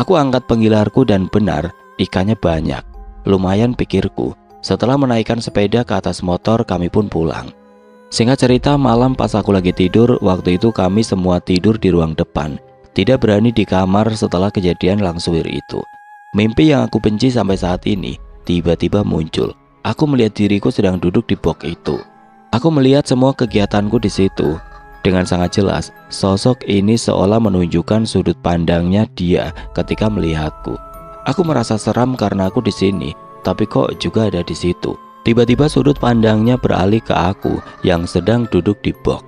Aku angkat pengilarku dan benar, ikannya banyak. Lumayan, pikirku. Setelah menaikkan sepeda ke atas motor, kami pun pulang. Singkat cerita, malam pas aku lagi tidur, waktu itu kami semua tidur di ruang depan. Tidak berani di kamar setelah kejadian langswir itu. Mimpi yang aku benci sampai saat ini tiba-tiba muncul. Aku melihat diriku sedang duduk di bok itu. Aku melihat semua kegiatanku di situ. Dengan sangat jelas, sosok ini seolah menunjukkan sudut pandangnya dia ketika melihatku. Aku merasa seram karena aku di sini, tapi kok juga ada di situ. Tiba-tiba sudut pandangnya beralih ke aku yang sedang duduk di bok.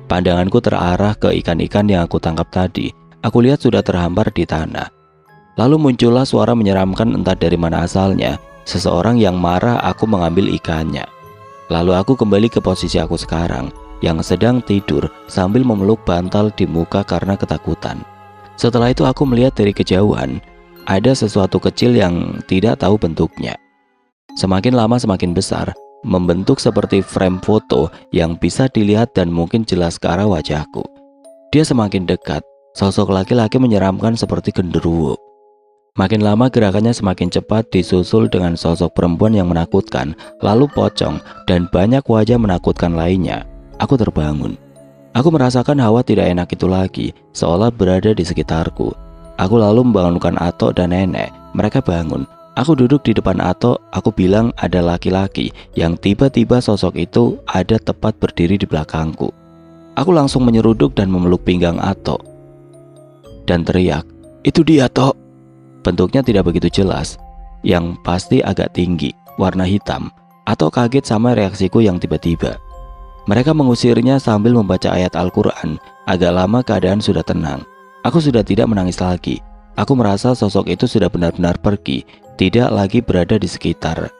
Pandanganku terarah ke ikan-ikan yang aku tangkap tadi. Aku lihat sudah terhampar di tanah. Lalu muncullah suara menyeramkan entah dari mana asalnya. Seseorang yang marah, aku mengambil ikannya. Lalu aku kembali ke posisi aku sekarang, yang sedang tidur sambil memeluk bantal di muka karena ketakutan. Setelah itu aku melihat dari kejauhan, ada sesuatu kecil yang tidak tahu bentuknya. Semakin lama semakin besar, membentuk seperti frame foto yang bisa dilihat dan mungkin jelas ke arah wajahku. Dia semakin dekat, sosok laki-laki menyeramkan seperti genderuwo. Makin lama gerakannya semakin cepat, disusul dengan sosok perempuan yang menakutkan, lalu pocong, dan banyak wajah menakutkan lainnya. Aku terbangun. Aku merasakan hawa tidak enak itu lagi, seolah berada di sekitarku. Aku lalu membangunkan Atok dan nenek. Mereka bangun. Aku duduk di depan Atok. Aku bilang ada laki-laki yang tiba-tiba sosok itu ada tepat berdiri di belakangku. Aku langsung menyeruduk dan memeluk pinggang Atok dan teriak, "Itu dia, Tok!" Bentuknya tidak begitu jelas, yang pasti agak tinggi, warna hitam. Atok kaget sama reaksiku yang tiba-tiba. Mereka mengusirnya sambil membaca ayat Al-Quran. Agak lama keadaan sudah tenang. Aku sudah tidak menangis lagi. Aku merasa sosok itu sudah benar-benar pergi, tidak lagi berada di sekitar.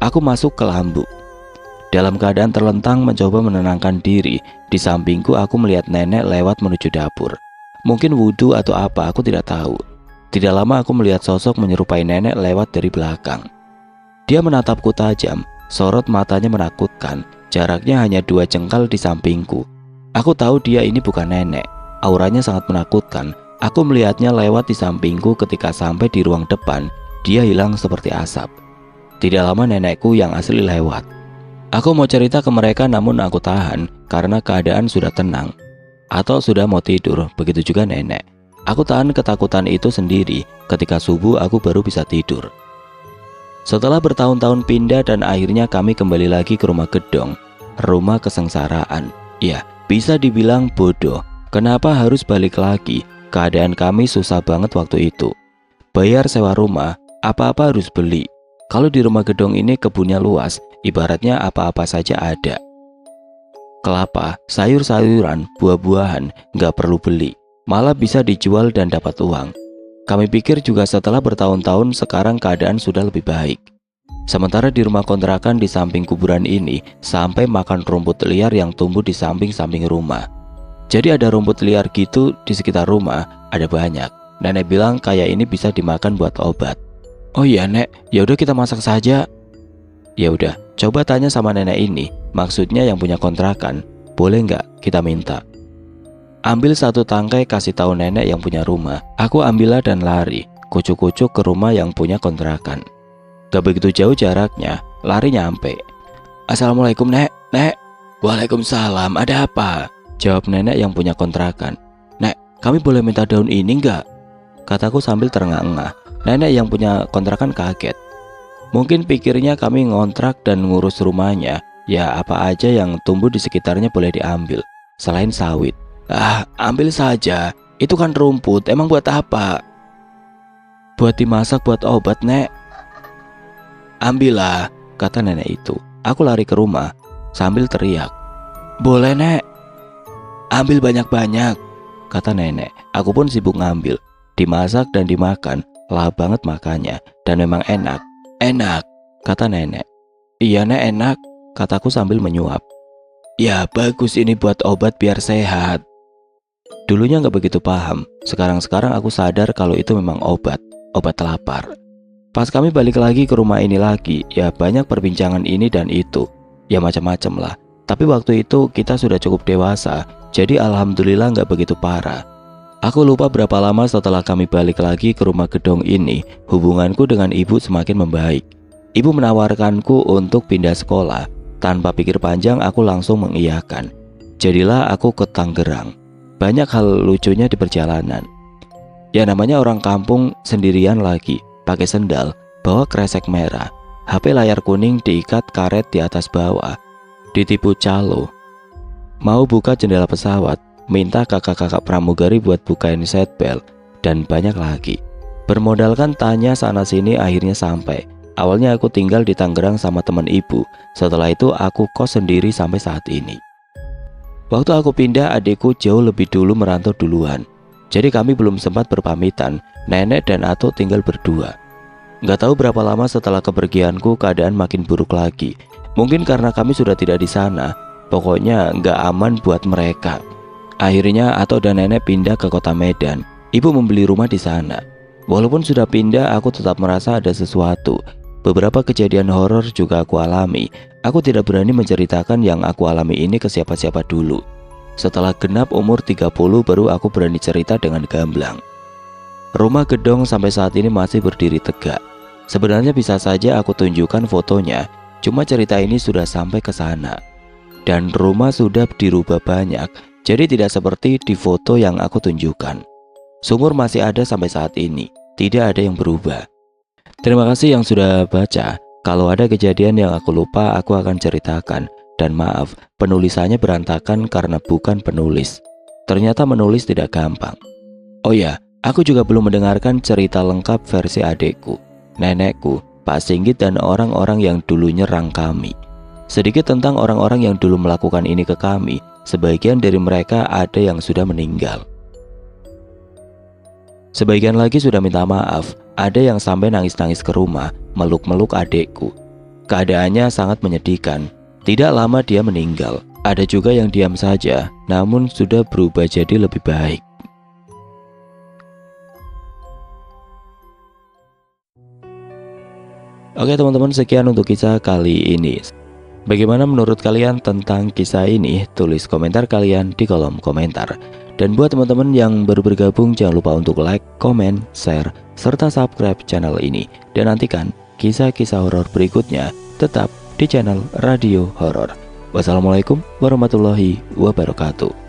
Aku masuk ke lambu. Dalam keadaan terlentang mencoba menenangkan diri. Di sampingku aku melihat nenek lewat menuju dapur. Mungkin wudhu atau apa, aku tidak tahu. Tidak lama aku melihat sosok menyerupai nenek lewat dari belakang. Dia menatapku tajam, sorot matanya menakutkan. Jaraknya hanya 2 jengkal di sampingku. Aku tahu dia ini bukan nenek. Auranya sangat menakutkan. Aku melihatnya lewat di sampingku. Ketika sampai di ruang depan, dia hilang seperti asap. Tidak lama nenekku yang asli lewat. Aku mau cerita ke mereka namun aku tahan karena keadaan sudah tenang. Atau sudah mau tidur, begitu juga nenek. Aku tahan ketakutan itu sendiri. Ketika subuh aku baru bisa tidur. Setelah bertahun-tahun pindah dan akhirnya kami kembali lagi ke rumah gedong. Rumah kesengsaraan. Ya, bisa dibilang bodoh. Kenapa harus balik lagi? Keadaan kami susah banget waktu itu. Bayar sewa rumah, apa-apa harus beli. Kalau di rumah gedong ini kebunnya luas, ibaratnya apa-apa saja ada. kelapa, sayur-sayuran, buah-buahan, nggak perlu beli, malah bisa dijual dan dapat uang. Kami pikir juga setelah bertahun-tahun sekarang keadaan sudah lebih baik. Sementara di rumah kontrakan di samping kuburan ini sampai makan rumput liar yang tumbuh di samping-samping rumah. Jadi ada rumput liar gitu di sekitar rumah, ada banyak. Nenek bilang kayak ini bisa dimakan buat obat. Oh iya Nek, ya udah kita masak saja. Ya udah, coba tanya sama nenek ini, maksudnya yang punya kontrakan, boleh nggak kita minta? Ambil satu tangkai kasih tahu nenek yang punya rumah. Aku ambillah dan lari, kucuk-kucuk ke rumah yang punya kontrakan. Gak begitu jauh jaraknya, lari nyampe. Assalamualaikum Nek, Nek. Waalaikumsalam, ada apa? Jawab nenek yang punya kontrakan. Nek, kami boleh minta daun ini nggak? Kataku sambil terengah-engah. Nenek yang punya kontrakan kaget. Mungkin pikirnya kami ngontrak dan ngurus rumahnya, ya apa aja yang tumbuh di sekitarnya boleh diambil, selain sawit. Ah, ambil saja, itu kan rumput, emang buat apa? Buat dimasak buat obat Nek. Ambillah, kata nenek itu. Aku lari ke rumah sambil teriak. Boleh Nek. Ambil banyak-banyak, kata nenek. Aku pun sibuk ngambil. Dimasak dan dimakan, lahap banget makannya, dan memang enak. Enak, kata nenek. Iya Nek, enak, kataku sambil menyuap. Ya bagus, ini buat obat biar sehat. Dulunya nggak begitu paham, sekarang aku sadar kalau itu memang obat lapar. Pas kami balik lagi ke rumah ini lagi, ya banyak perbincangan ini dan itu, ya macam-macam lah. Tapi waktu itu kita sudah cukup dewasa, jadi alhamdulillah nggak begitu parah. Aku lupa berapa lama setelah kami balik lagi ke rumah gedong ini, hubunganku dengan ibu semakin membaik. Ibu menawarkanku untuk pindah sekolah. Tanpa pikir panjang aku langsung mengiyakan. Jadilah aku ke Tangerang. Banyak hal lucunya di perjalanan. Ya namanya orang kampung sendirian lagi, pakai sendal, bawa kresek merah, HP layar kuning diikat karet di atas bawah, ditipu calo. Mau buka jendela pesawat, minta kakak-kakak pramugari buat bukain seatbelt, dan banyak lagi. Bermodalkan tanya sana sini akhirnya sampai. Awalnya aku tinggal di Tangerang sama teman ibu. Setelah itu aku kos sendiri sampai saat ini. Waktu aku pindah, adikku jauh lebih dulu merantau duluan. Jadi kami belum sempat berpamitan. Nenek dan Atuk tinggal berdua. Gak tahu berapa lama setelah kepergianku keadaan makin buruk lagi. Mungkin karena kami sudah tidak di sana. Pokoknya gak aman buat mereka. Akhirnya Atuk dan nenek pindah ke kota Medan. Ibu membeli rumah di sana. Walaupun sudah pindah, aku tetap merasa ada sesuatu. Beberapa kejadian horor juga aku alami. Aku tidak berani menceritakan yang aku alami ini ke siapa-siapa dulu. Setelah genap umur 30 baru aku berani cerita dengan gamblang. Rumah gedong sampai saat ini masih berdiri tegak. Sebenarnya bisa saja aku tunjukkan fotonya, cuma cerita ini sudah sampai ke sana. Dan rumah sudah dirubah banyak, jadi tidak seperti di foto yang aku tunjukkan. Sumur masih ada sampai saat ini, tidak ada yang berubah. Terima kasih yang sudah baca. Kalau ada kejadian yang aku lupa, aku akan ceritakan. Dan maaf, penulisannya berantakan karena bukan penulis. Ternyata menulis tidak gampang. Oh ya, aku juga belum mendengarkan cerita lengkap versi adekku, nenekku, Pak Singgit, dan orang-orang yang dulu nyerang kami. Sedikit tentang orang-orang yang dulu melakukan ini ke kami. Sebagian dari mereka ada yang sudah meninggal. Sebagian lagi sudah minta maaf. Ada yang sampai nangis-nangis ke rumah, meluk-meluk adekku. Keadaannya sangat menyedihkan. Tidak lama dia meninggal. Ada juga yang diam saja, namun sudah berubah jadi lebih baik. Oke teman-teman, sekian untuk kisah kali ini. Bagaimana menurut kalian tentang kisah ini? Tulis komentar kalian di kolom komentar. Dan buat teman-teman yang baru bergabung, jangan lupa untuk like, komen, share, serta subscribe channel ini. Dan nantikan kisah-kisah horor berikutnya tetap di channel Radio Horor. Wassalamualaikum warahmatullahi wabarakatuh.